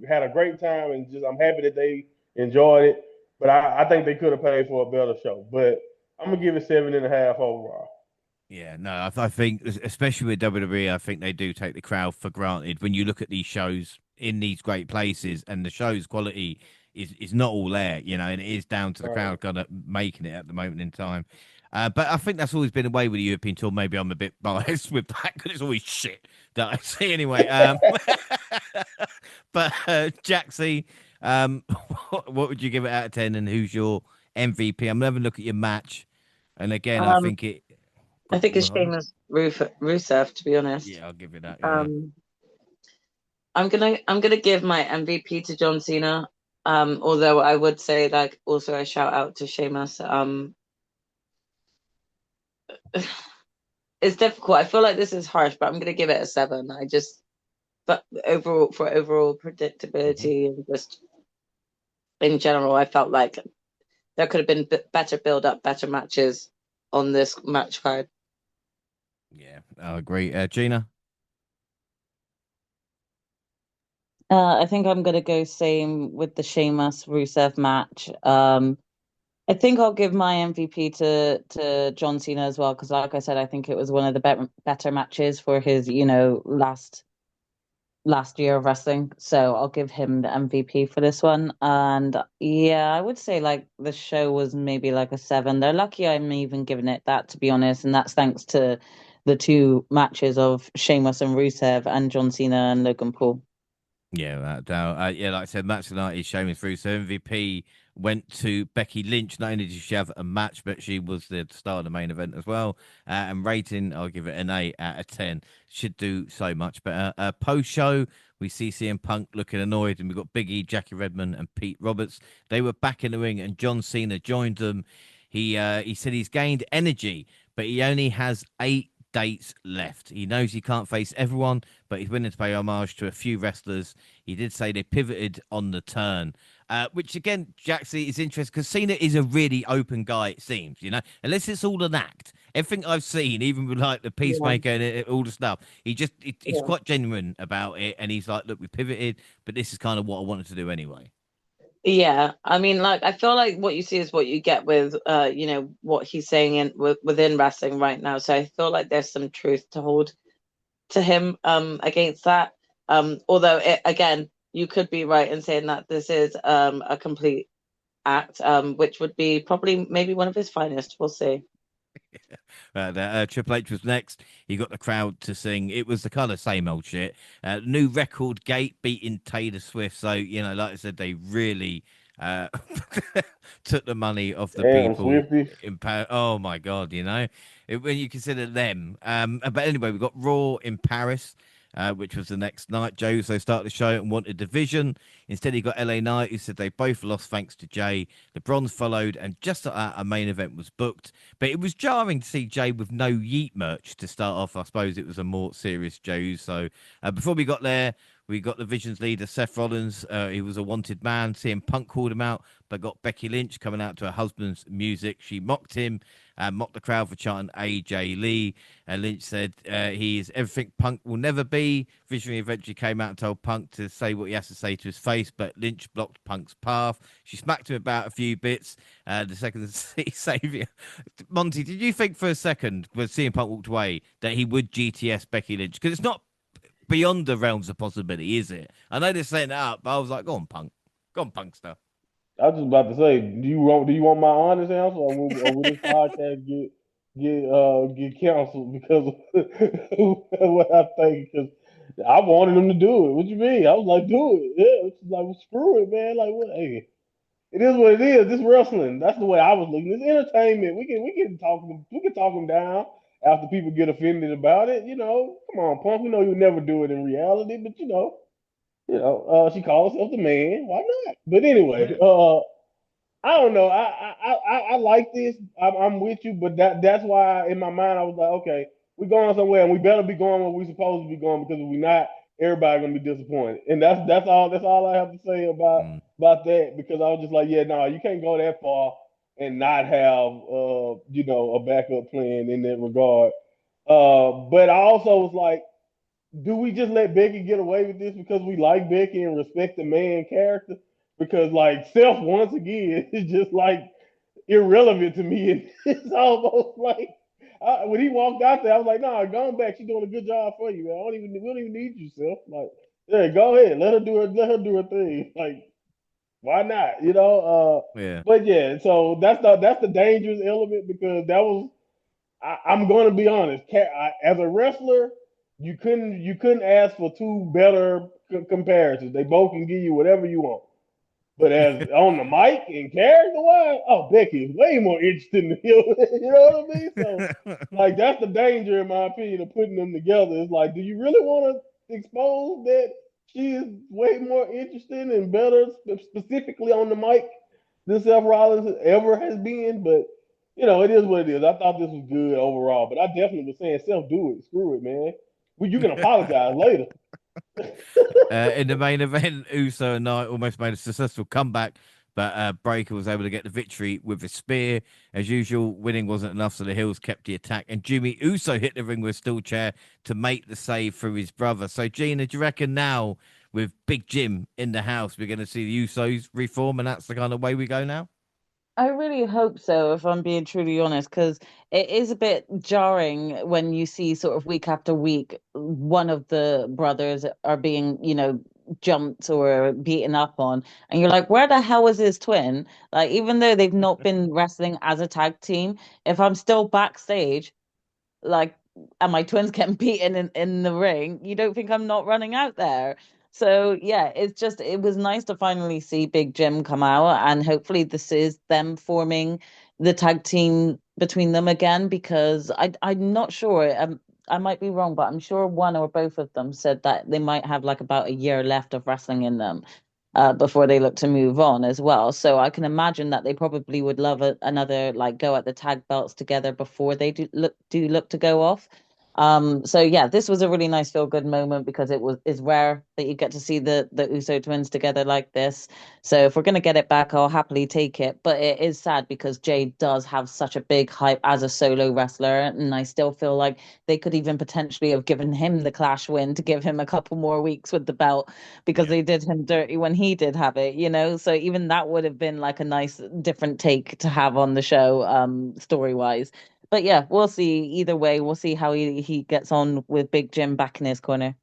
had a great time, and just I'm happy that they enjoyed it. But I think they could have paid for a better show. But I'm gonna give it 7.5 overall. Yeah, no, I think, especially with WWE, I think they do take the crowd for granted. When you look at these shows in these great places, and the show's quality is not all there, and it is down to the Right. crowd kind of making it at the moment in time. But I think that's always been the way with the European tour. Maybe I'm a bit biased with that because it's always shit that I see anyway. But Jaxie, what would you give it out of 10, and who's your MVP? I'm having a look at your match, and again, I Um, think it. I think it's Sheamus Rusev, to be honest. Yeah, I'll give you that. Yeah. Um, I'm gonna give my MVP to John Cena. Although I would say like also a shout out to Sheamus. It's difficult. I feel like this is harsh, but I'm gonna give it a 7. But overall Hmm. predictability and just in general, I felt like there could have been better build up, better matches on this match card. Yeah, I agree. Gina. I think I'm gonna go same with the Sheamus Rusev match. I think I'll give my MVP to John Cena as well because, like I said, I think it was one of the better matches for his, last year of wrestling. So I'll give him the MVP for this one. And yeah, I would say like the show was maybe like a 7. They're lucky I'm even giving it that, to be honest, and that's thanks to the two matches of Sheamus and Rusev and John Cena and Logan Paul. Yeah, without doubt. Yeah, like I said, match tonight is Sheamus through. So MVP went to Becky Lynch. Not only did she have a match, but she was the star of the main event as well. And rating, I'll give it an 8 out of 10. Should do so much better. Post show, we see CM Punk looking annoyed, and we've got Big E, Jackie Redmond, and Pete Roberts. They were back in the ring, and John Cena joined them. He said he's gained energy, but he only has 8 dates left. He knows he can't face everyone, but he's willing to pay homage to a few wrestlers. He did say they pivoted on the turn, which again, Jaxie is interesting because Cena is a really open guy. It seems, unless it's all an act. Everything I've seen, even with like the Yeah, Peacemaker and all the stuff, he's yeah. quite genuine about it, and he's like, "Look, we pivoted, but this is kind of what I wanted to do anyway." Yeah, I mean, like I feel like what you see is what you get with, what he's saying within wrestling right now. So I feel like there's some truth to hold to him, against that. Although again, you could be right in saying that this is a complete act, which would be probably maybe one of his finest. We'll see. Triple H was next. He got the crowd to sing. It was the kind of same old shit. New record gate beating Taylor Swift. So, like I said, they really uh, took the money off the Damn, people Swifty. in Paris. Oh, my God, when you consider them. But anyway, we got Raw in Paris. Which was the next night. Jey Uso started the show and wanted division. Instead, he got LA Knight, who said they both lost thanks to Jay. The bronze followed, and just like that, a main event was booked. But it was jarring to see Jay with no Yeet merch to start off. I suppose it was a more serious Jey Uso. Before we got there, we got the Vision's leader, Seth Rollins. He was a wanted man. CM Punk called him out, but got Becky Lynch coming out to her husband's music. She mocked him, mocked the crowd for chanting AJ Lee. Lynch said he is everything Punk will never be. Visionary eventually came out and told Punk to say what he has to say to his face, but Lynch blocked Punk's path. She smacked him about a few bits. The second savior. Monty, did you think for a second, when CM Punk walked away, that he would GTS Becky Lynch? Because it's not beyond the realms of possibility, is it? I know they're setting it up, but I was like, go on, Punk. Go on, Punkster. I was just about to say, do you want my honest answer, or will this podcast get canceled because of what I think? Because I wanted him to do it. What you mean? I was like, do it. Yeah, it's like, well, screw it, man. Like, what? Hey, it is what it is. This wrestling. That's the way I was looking. It's entertainment. We can talk them down after people get offended about it. Come on, Punk. We know you never do it in reality, but she calls herself the man. Why not? But anyway, I don't know. I like this. I'm with you, but that's why in my mind I was like, okay, we're going somewhere, and we better be going where we're supposed to be going because if we're not, everybody's gonna be disappointed. And that's all I have to say Mm. about that because I was just like, yeah, no, you can't go that far and not have a backup plan in that regard. But I also was like, do we just let Becky get away with this because we like Becky and respect the man character? Because like Seth once again is just like irrelevant to me. And it's almost like when he walked out there, I was like, "Nah, go on back. She's doing a good job for you, man. We don't even need you, Seth. Like, yeah, go ahead. Let her do her thing. Like, why not? Yeah. But yeah, so that's the dangerous element because that was I'm going to be honest. As a wrestler, you couldn't ask for two better comparisons. They both can give you whatever you want. But as on the mic and character wise, oh, Becky is way more interesting than him. You know what I mean? So, like, that's the danger, in my opinion, of putting them together. It's like, do you really want to expose that she is way more interesting and better, specifically on the mic, than Seth Rollins ever has been? But it is what it is. I thought this was good overall, but I definitely was saying, Seth, do it. Screw it, man. Well, you can apologize later. In the main event, Uso and Knight almost made a successful comeback, but Breaker was able to get the victory with a spear. As usual, winning wasn't enough, so the Hills kept the attack. And Jimmy Uso hit the ring with a steel chair to make the save through his brother. So, Gina, do you reckon now, with Big Jim in the house, we're going to see the Usos reform, and that's the kind of way we go now? I really hope so, if I'm being truly honest, because it is a bit jarring when you see sort of week after week one of the brothers are being, jumped or beaten up on, and you're like, where the hell is his twin? Like, even though they've not been wrestling as a tag team, if I'm still backstage, like, and my twins getting beaten in the ring, you don't think I'm not running out there. So yeah, it was nice to finally see Big Jim come out, and hopefully this is them forming the tag team between them again, because I'm not sure. I might be wrong, but I'm sure one or both of them said that they might have like about a year left of wrestling in them, before they look to move on as well. So I can imagine that they probably would love another like go at the tag belts together before they do look to go off. So yeah, this was a really nice feel good moment because is rare that you get to see the Uso twins together like this. So if we're gonna get it back, I'll happily take it. But it is sad because Jay does have such a big hype as a solo wrestler, and I still feel like they could even potentially have given him the Clash win to give him a couple more weeks with the belt, because Yeah. they did him dirty when he did have it. So even that would have been like a nice different take to have on the show, story wise. But yeah, we'll see. Either way, we'll see how he gets on with Big Jim back in his corner.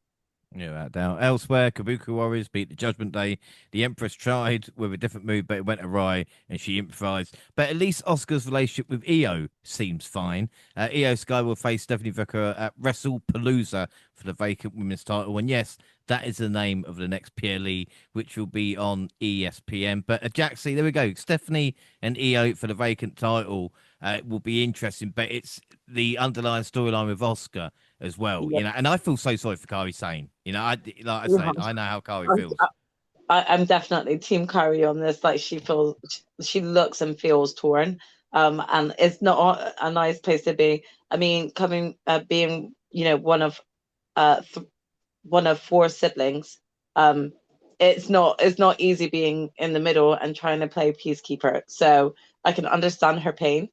Yeah, that down. Elsewhere, Kabuki Warriors beat the Judgment Day. The Empress tried with a different move, but it went awry and she improvised. But at least Oscar's relationship with Io seems fine. Io Sky will face Stephanie Vicker at WrestlePalooza for the vacant women's title. And yes, that is the name of the next PLE, which will be on ESPN. But Jaxie, there we go. Stephanie and Io for the vacant title will be interesting. But it's the underlying storyline with Oscar as well, Yeah. and I feel so sorry for Kari Sane. Like I said, I know how Kari feels. I'm definitely Team Kyrie on this. Like she looks and feels torn, and it's not a nice place to be. I mean, being one of four siblings, um, it's not easy being in the middle and trying to play peacekeeper. So I can understand her pain.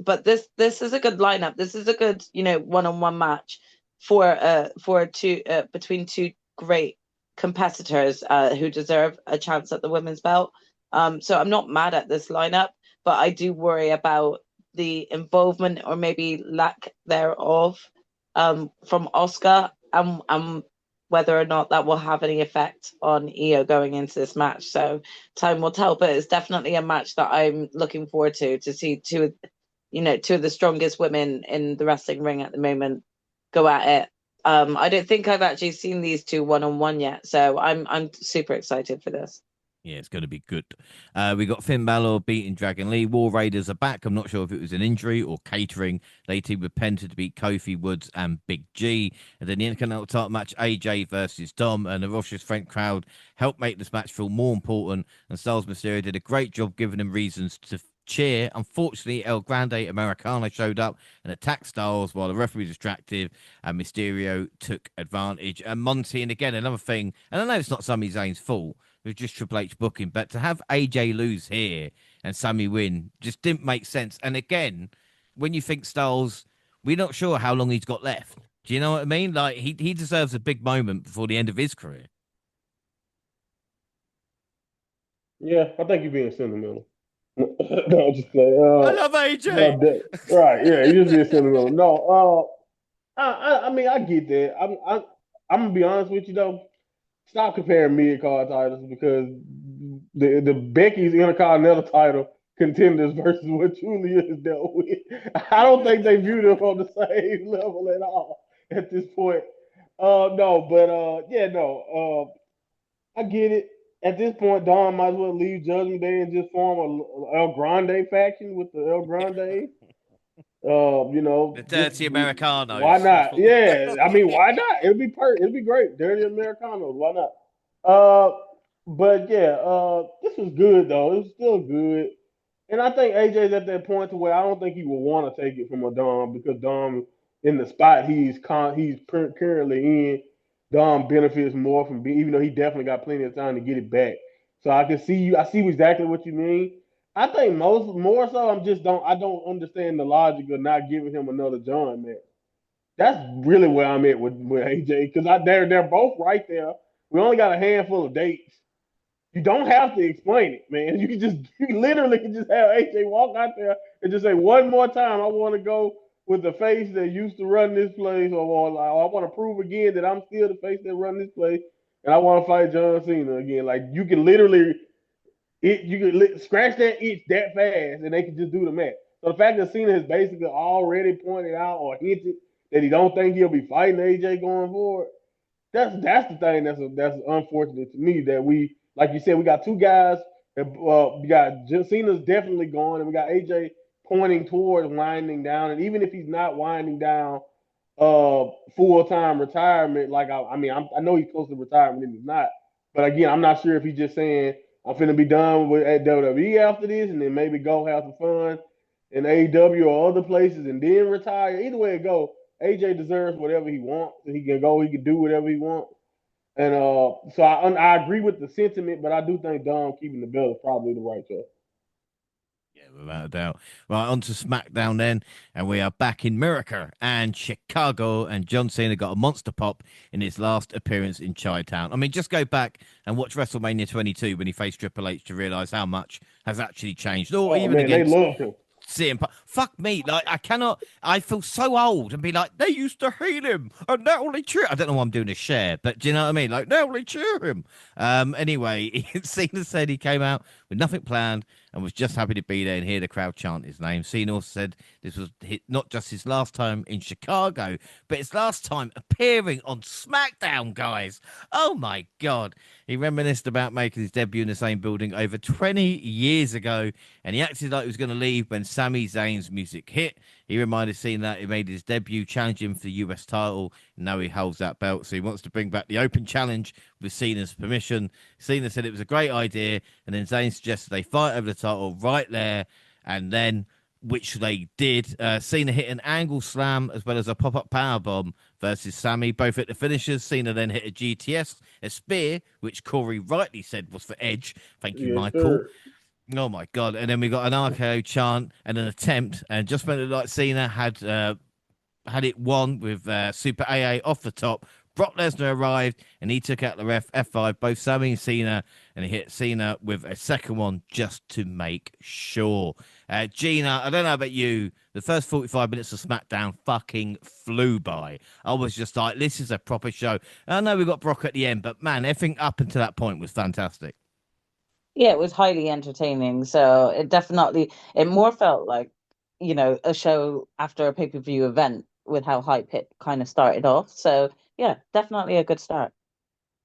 But this is a good lineup. This is a good one-on-one match for two between two great competitors who deserve a chance at the women's belt. So I'm not mad at this lineup, but I do worry about the involvement or maybe lack thereof from Oscar, and whether or not that will have any effect on Io going into this match. So time will tell, but it's definitely a match that I'm looking forward to see two of the strongest women in the wrestling ring at the moment go at it. I don't think I've actually seen these two one on one yet, so I'm super excited for this. Yeah, it's going to be good. We got Finn Balor beating Dragon Lee. War Raiders are back. I'm not sure if it was an injury or catering. They team with Penta to beat Kofi, Woods, and Big G. And then the Intercontinental title match, AJ versus Dom. And the Roche's French crowd helped make this match feel more important. And Styles Mysterio did a great job giving them reasons to cheer. Unfortunately, El Grande Americano showed up and attacked Styles while the referee was distracted, and Mysterio took advantage. And Monty, and again, another thing, and I know it's not Sami Zayn's fault, it was just Triple H booking, but to have AJ lose here and Sami win just didn't make sense. And again, when you think Styles, we're not sure how long he's got left. Do you know what I mean? Like, he deserves a big moment before the end of his career. Yeah, I think you're being sentimental. No, I'm just playing. I love AJ. No, right? Yeah, you just being sentimental. No, I mean, I get that. I'm gonna be honest with you though. Stop comparing mid card titles because the Becky's Intercontinental title contenders versus what Julia has dealt with. I don't think they view them on the same level at all at this point. No, but yeah, no. I get it. At this point, Don might as well leave Judgment Day and just form a El Grande faction with the El Grande. The Just dirty Americanos. why not? Yeah, I mean, why not? It'd be great. Dirty Americanos, why not? But yeah, this was good though. It was still good, and I think AJ's at that point to where I don't think he will want to take it from a Dom because Dom in the spot currently in, Dom benefits more from being, even though he definitely got plenty of time to get it back. So I can see you. I see exactly what you mean. I think more so I don't understand the logic of not giving him another John match. That's really where I'm at with AJ because they're both right there. We only got a handful of dates. You don't have to explain it, man. You literally can just have AJ walk out there and just say one more time, I want to go with the face that used to run this place, or I want to prove again that I'm still the face that run this place, and I want to fight John Cena again. Like you can literally scratch that itch that fast, and they can just do the match. So the fact that Cena has basically already pointed out or hinted that he don't think he'll be fighting AJ going forward, that's the thing that's unfortunate to me that we, like you said, we got two guys. We got Cena's definitely gone, and we got AJ pointing towards winding down. And even if he's not winding down, full time retirement, like I know he's close to retirement, and he's not. But again, I'm not sure if he's just saying I'm finna be done with at WWE after this, and then maybe go have some fun in AEW or other places, and then retire. Either way it go, AJ deserves whatever he wants. He can go, he can do whatever he wants. And so I agree with the sentiment, but I do think Dom keeping the belt is probably the right choice. Yeah, without a doubt. Right, on to SmackDown then, and we are back in America and Chicago, and John Cena got a monster pop in his last appearance in Chi-Town. I mean, just go back and watch WrestleMania 22 when he faced Triple H to realize how much has actually changed. Or even man, against they love him. CM Punk. Fuck me. Like, I feel so old and be like, they used to hate him and now they cheer. I don't know why I'm doing a share, but do you know what I mean? Like, now they cheer him. Anyway, Cena said he came out with nothing planned and was just happy to be there and hear the crowd chant his name. Cena also said this was not just his last time in Chicago, but his last time appearing on SmackDown, guys. Oh my God. He reminisced about making his debut in the same building over 20 years ago, and he acted like he was going to leave when Sami Zayn's music hit. He reminded Cena that he made his debut challenging for the US title, and now he holds that belt, so he wants to bring back the open challenge with Cena's permission. Cena said it was a great idea, and then Zayn suggested they fight over the title right there, and then, which they did. Cena hit an angle slam as well as a pop-up powerbomb versus Sami, both at the finishers. Cena then hit a GTS, a spear, which Corey rightly said was for Edge. Thank you, Yes, Michael. sir. Oh, my God. And then we got an RKO chant and an attempt, and just when it looked like Cena had it won with Super AA off the top, Brock Lesnar arrived and he took out the ref F5, both Sami and Cena, and he hit Cena with a second one just to make sure. Gina, I don't know about you, the first 45 minutes of SmackDown fucking flew by. I was just like, this is a proper show. I know we got Brock at the end, but man, everything up until that point was fantastic. Yeah, it was highly entertaining. So it more felt like, a show after a pay-per-view event with how hype it kind of started off. So yeah, definitely a good start.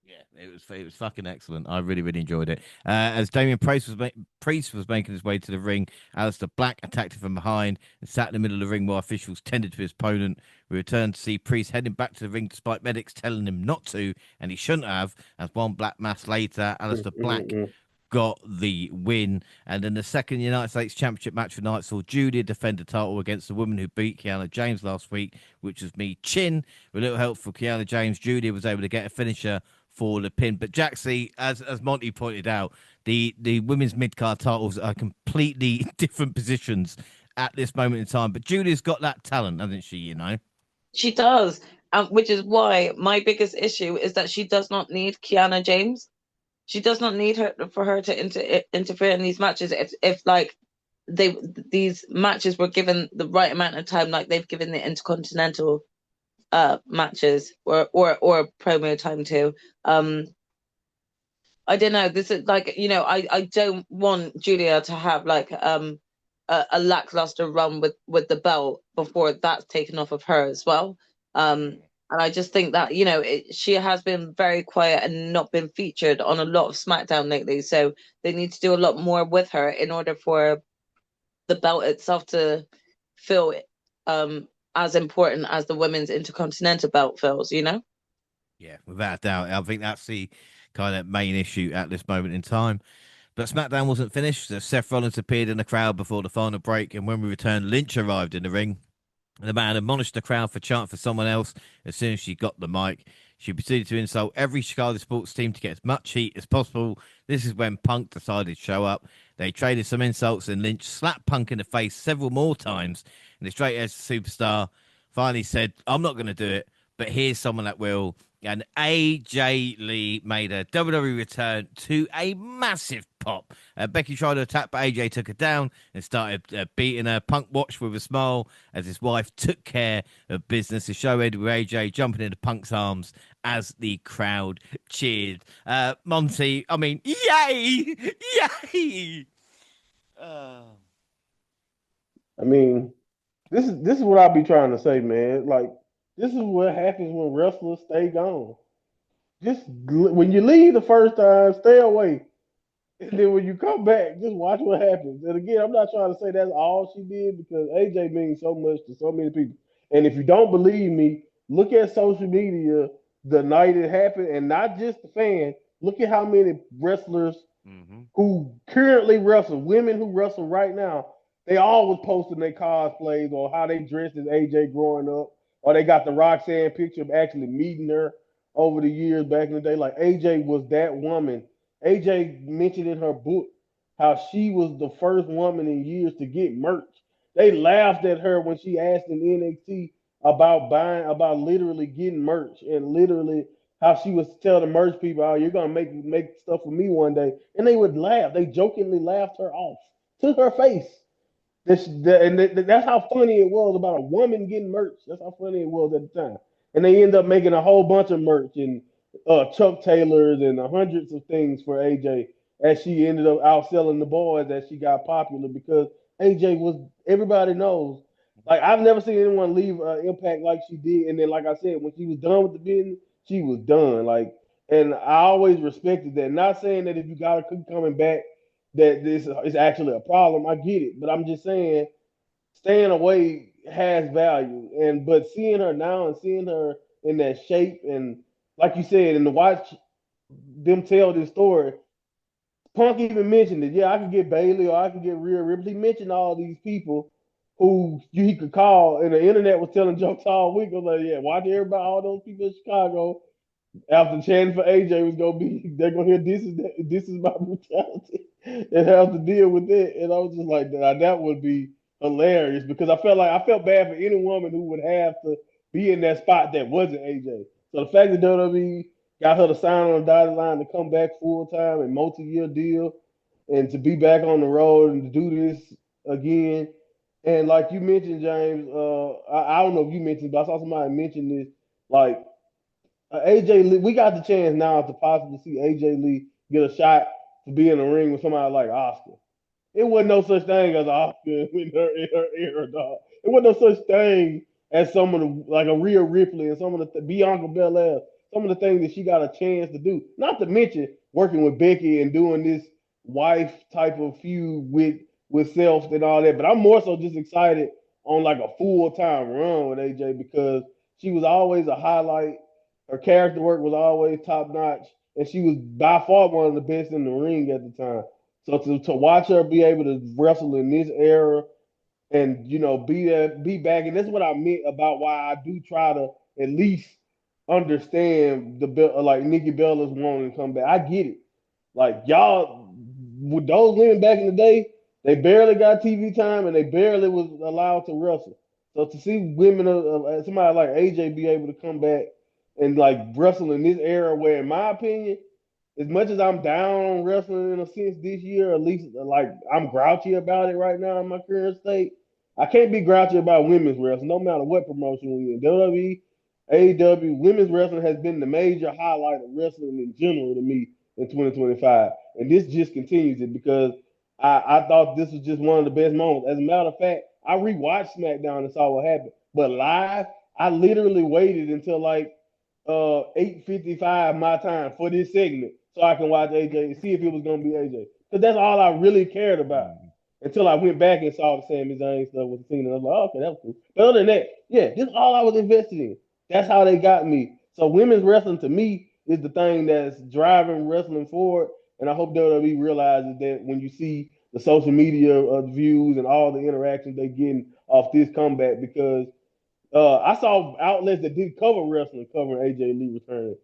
Yeah, it was fucking excellent. I really really enjoyed it. As Damien Priest was making his way to the ring, Aleister Black attacked him from behind and sat in the middle of the ring while officials tended to his opponent. We returned to see Priest heading back to the ring despite medics telling him not to, and he shouldn't have. As one black mass later, Aleister Black got the win. And then the second United States Championship match for the night saw Julia defend the title against the woman who beat Kiana James last week, which was me, Chin. With a little help from Kiana James, Julia was able to get a finisher for the pin. But Jaxie, as Monty pointed out, the women's mid-card titles are completely different positions at this moment in time. But Julia's got that talent, hasn't she, you know? She does, which is why my biggest issue is that she does not need Kiana James. She does not need her for her to interfere in these matches. If like these matches were given the right amount of time, like they've given the Intercontinental matches or promo time too. I don't know. This is like, you know, I don't want Julia to have like a lackluster run with the belt before that's taken off of her as well. And I just think that, you know, she has been very quiet and not been featured on a lot of SmackDown lately. So they need to do a lot more with her in order for the belt itself to feel as important as the women's Intercontinental belt feels, you know? Yeah, without a doubt. I think that's the kind of main issue at this moment in time. But SmackDown wasn't finished. So Seth Rollins appeared in the crowd before the final break, and when we returned, Lynch arrived in the ring. The man admonished the crowd for chanting for someone else as soon as she got the mic. She proceeded to insult every Chicago sports team to get as much heat as possible. This is when Punk decided to show up. They traded some insults, and Lynch slapped Punk in the face several more times. And the straight edge superstar finally said, "I'm not going to do it, but here's someone that will." And AJ Lee made a WWE return to a massive pop. Becky tried to attack, but AJ took her down and started beating her. Punk watched with a smile as his wife took care of business. The show ended with AJ jumping into Punk's arms as the crowd cheered. Monty, I mean, yay! Yay! I mean, this is what I be trying to say, man. Like, this is what happens when wrestlers stay gone. Just when you leave the first time, stay away. And then when you come back, just watch what happens. And again, I'm not trying to say that's all she did because AJ means so much to so many people. And if you don't believe me, look at social media the night it happened, and not just the fan. Look at how many wrestlers who currently wrestle, women who wrestle right now, they all was posting their cosplays or how they dressed as AJ growing up, or they got the Roxanne picture of actually meeting her over the years back in the day. Like AJ was that woman. AJ mentioned in her book how she was the first woman in years to get merch. They laughed at her when she asked in NXT about literally getting merch and literally how she was telling the merch people, "Oh, you're gonna make stuff for me one day," and they would laugh. They jokingly laughed her off to her face. That's how funny it was about a woman getting merch. That's how funny it was at the time. And they end up making a whole bunch of merch and Chuck Taylors and hundreds of things for AJ as she ended up outselling the boys as she got popular because AJ was, everybody knows. Like, I've never seen anyone leave Impact like she did. And then, like I said, when she was done with the business, she was done. Like, and I always respected that. Not saying that if you got to keep coming back, that this is actually a problem. I get it, but I'm just saying staying away has value. And but seeing her now and seeing her in that shape and like you said, and to watch them tell this story, Punk even mentioned it. Yeah, I could get Bailey or I could get Rhea Ripley. He mentioned all these people who he could call, and the internet was telling jokes all week. I was like, yeah, watch everybody, all those people in Chicago after chanting for AJ was gonna be, they're gonna hear this is my brutality and have to deal with it. And I was just like, that would be hilarious because I felt bad for any woman who would have to be in that spot that wasn't AJ. So the fact that WWE got her to sign on the dotted line to come back full time and multi-year deal and to be back on the road and to do this again. And like you mentioned, James, I don't know if you mentioned, but I saw somebody mention this. Like AJ Lee, we got the chance now to possibly see AJ Lee get a shot to be in the ring with somebody like Oscar. It wasn't no such thing as Oscar in her era, dog. It wasn't no such thing as someone like a Rhea Ripley and some of the Bianca Belair. some of the things that she got a chance to do. Not to mention working with Becky and doing this wife type of feud with Self and all that. But I'm more so just excited on like a full time run with AJ because she was always a highlight. Her character work was always top notch, and she was by far one of the best in the ring at the time. So to watch her be able to wrestle in this era and be back, and that's what I meant about why I do try to at least understand like Nikki Bella's wanting to come back. I get it. Like y'all, with those women back in the day, they barely got TV time and they barely was allowed to wrestle. So to see women somebody like AJ be able to come back and like wrestle in this era, where in my opinion, as much as I'm down on wrestling in a sense this year, at least like I'm grouchy about it right now in my current state. I can't be grouchy about women's wrestling, no matter what promotion we in. WWE, AEW, women's wrestling has been the major highlight of wrestling in general to me in 2025. And this just continues it because I thought this was just one of the best moments. As a matter of fact, I rewatched SmackDown and saw what happened. But live, I literally waited until like 8:55 my time for this segment so I can watch AJ and see if it was gonna be AJ. Because that's all I really cared about. Until I went back and saw the Sami Zayn stuff with the scene, and I was like, oh, okay, that was cool. But other than that, yeah, this is all I was invested in. That's how they got me. So women's wrestling to me is the thing that's driving wrestling forward. And I hope WWE realizes that when you see the social media views and all the interactions they getting off this comeback, because I saw outlets that did cover wrestling covering AJ Lee returning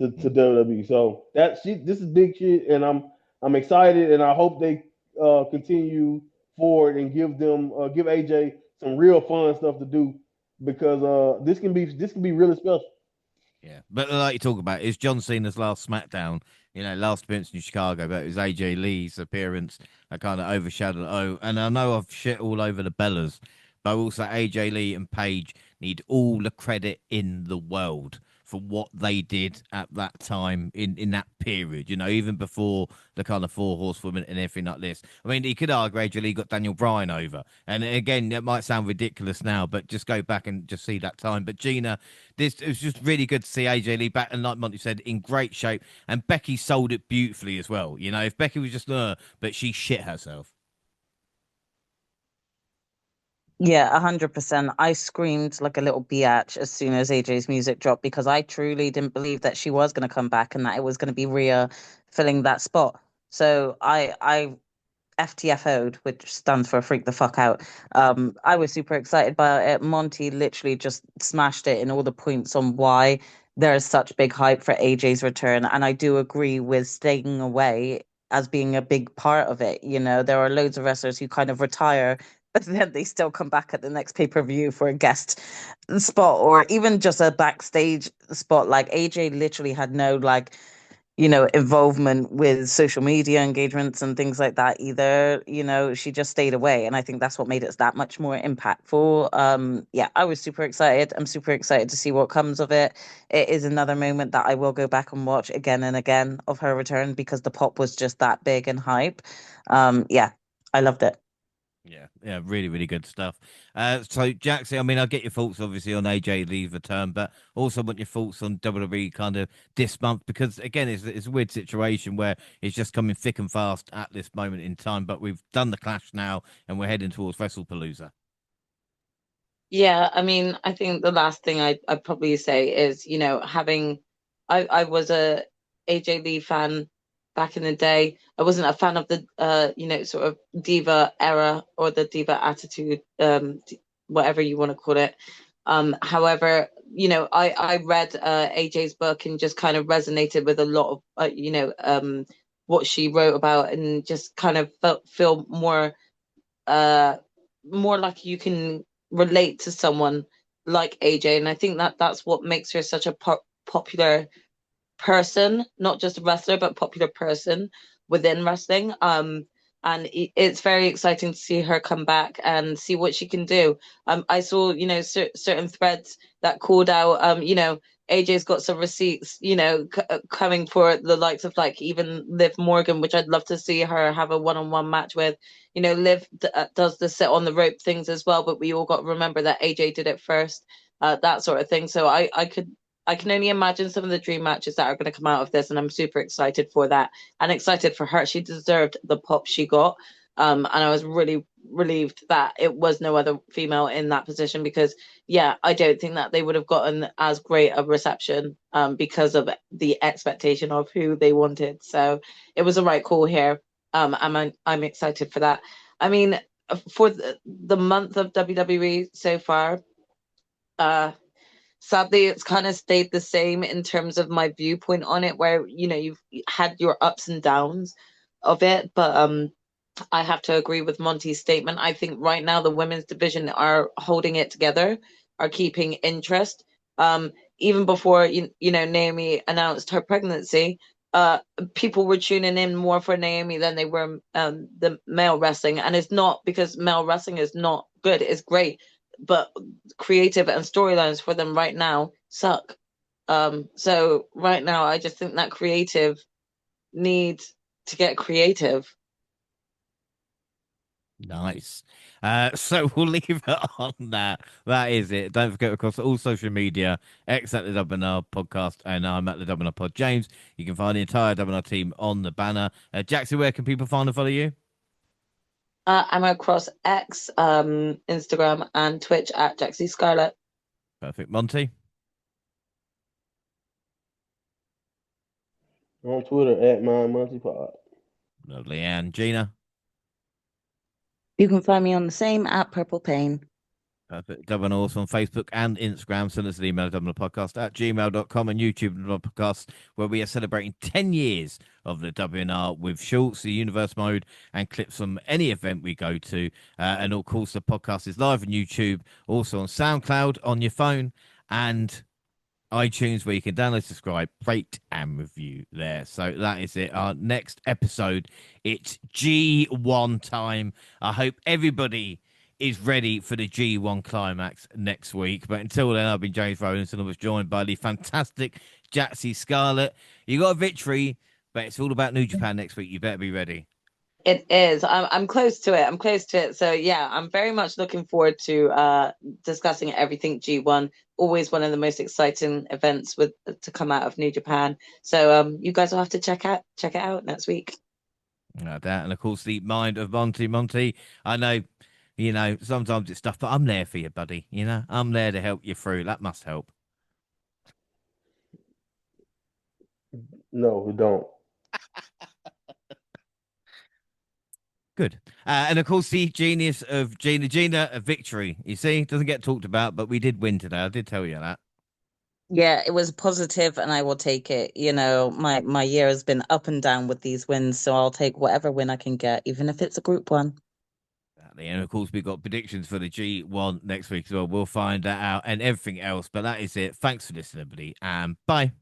to WWE. So this is big shit, and I'm excited, and I hope they continue forward and give AJ some real fun stuff to do because this can be really special. Yeah, but like you talk about, it's John Cena's last SmackDown, last appearance in Chicago, but it was AJ Lee's appearance that kind of overshadowed. Oh, and I know I've shit all over the Bellas, but also AJ Lee and Paige need all the credit in the world for what they did at that time in that period, even before the kind of four horsewomen and everything like this. I mean, he could argue AJ Lee got Daniel Bryan over. And again, that might sound ridiculous now, but just go back and just see that time. But Gina, it was just really good to see AJ Lee back, and like Monty said, in great shape. And Becky sold it beautifully as well. If Becky was just, but she shit herself. Yeah, 100%. I screamed like a little biatch as soon as AJ's music dropped because I truly didn't believe that she was going to come back and that it was going to be Rhea filling that spot. So I FTFO'd, which stands for freak the fuck out. I was super excited by it. Monty literally just smashed it in all the points on why there is such big hype for AJ's return. And I do agree with staying away as being a big part of it. There are loads of wrestlers who kind of retire, but then they still come back at the next pay-per-view for a guest spot or even just a backstage spot. Like AJ literally had no involvement with social media engagements and things like that either. She just stayed away. And I think that's what made it that much more impactful. Yeah, I was super excited. I'm super excited to see what comes of it. It is another moment that I will go back and watch again and again of her return because the pop was just that big and hype. Yeah, I loved it. Yeah, really, really good stuff. So, Jaxie, I mean, I'll get your thoughts, obviously, on AJ Lee's return, but also want your thoughts on WWE kind of this month, because, again, it's a weird situation where it's just coming thick and fast at this moment in time, but we've done the Clash now, and we're heading towards WrestlePalooza. Yeah, I mean, I think the last thing I'd probably say is, I was a AJ Lee fan back in the day. I wasn't a fan of the sort of diva era or the diva attitude, whatever you want to call it. However, I read AJ's book and just kind of resonated with a lot of what she wrote about, and just kind of feel more like you can relate to someone like AJ. And I think that's what makes her such a popular person, not just a wrestler, but popular person within wrestling. And it's very exciting to see her come back and see what she can do. I saw, certain threads that called out, AJ's got some receipts, coming for the likes of like even Liv Morgan, which I'd love to see her have a one-on-one match with. Liv does the sit on the rope things as well, but we all got to remember that AJ did it first, that sort of thing. So I can only imagine some of the dream matches that are going to come out of this, and I'm super excited for that and excited for her. She deserved the pop she got. And I was really relieved that it was no other female in that position because, yeah, I don't think that they would have gotten as great a reception because of the expectation of who they wanted. So it was a right call here. I'm excited for that. I mean, for the month of WWE so far, sadly, it's kind of stayed the same in terms of my viewpoint on it, where you've had your ups and downs of it, but I have to agree with Monty's statement. I think right now the women's division are holding it together, are keeping interest. Even before Naomi announced her pregnancy, uh, people were tuning in more for Naomi than they were the male wrestling, and it's not because male wrestling is not good; it's great, but creative and storylines for them right now suck. So right now, I just think that creative needs to get creative. Nice. So we'll leave it on that. That is it. Don't forget, across all social media, X at the WNR podcast, and I'm at the WNR pod. James, you can find the entire WNR team on the banner. Jaxie, where can people find and follow you? I'm across X, Instagram, and Twitch at Jaxie Scarlett. Perfect. Monty? On Twitter at MindMontyPod. Lovely. And Gina? You can find me on the same at Purple Pain. Perfect. Double also on Facebook and Instagram. Send us an email, podcast at gmail.com, and YouTube podcast, where we are celebrating 10 years of the WNR with shorts, the universe mode, and clips from any event we go to. And of course, the podcast is live on YouTube, also on SoundCloud on your phone, and iTunes, where you can download, subscribe, rate, and review there. So that is it. Our next episode, it's G1 time. I hope everybody is ready for the G1 climax next week. But until then, I've been James Rowlands, and I was joined by the fantastic Jaxie Scarlett. You got a victory, but it's all about New Japan next week. You better be ready. It is. I'm close to it. I'm close to it. So yeah, I'm very much looking forward to discussing everything G1. Always one of the most exciting events to come out of New Japan. So you guys will have to check it out next week. That, and of course, the mind of Monty. I know, sometimes it's tough, but I'm there for you, buddy. I'm there to help you through. That must help. No, we don't. Good. And of course, the genius of Gina, a victory. You see, doesn't get talked about, but we did win today. I did tell you that. Yeah, it was positive and I will take it. My year has been up and down with these wins, so I'll take whatever win I can get, even if it's a group one. And of course, we've got predictions for the G1 next week as well. We'll find that out and everything else. But that is it. Thanks for listening, everybody, and bye.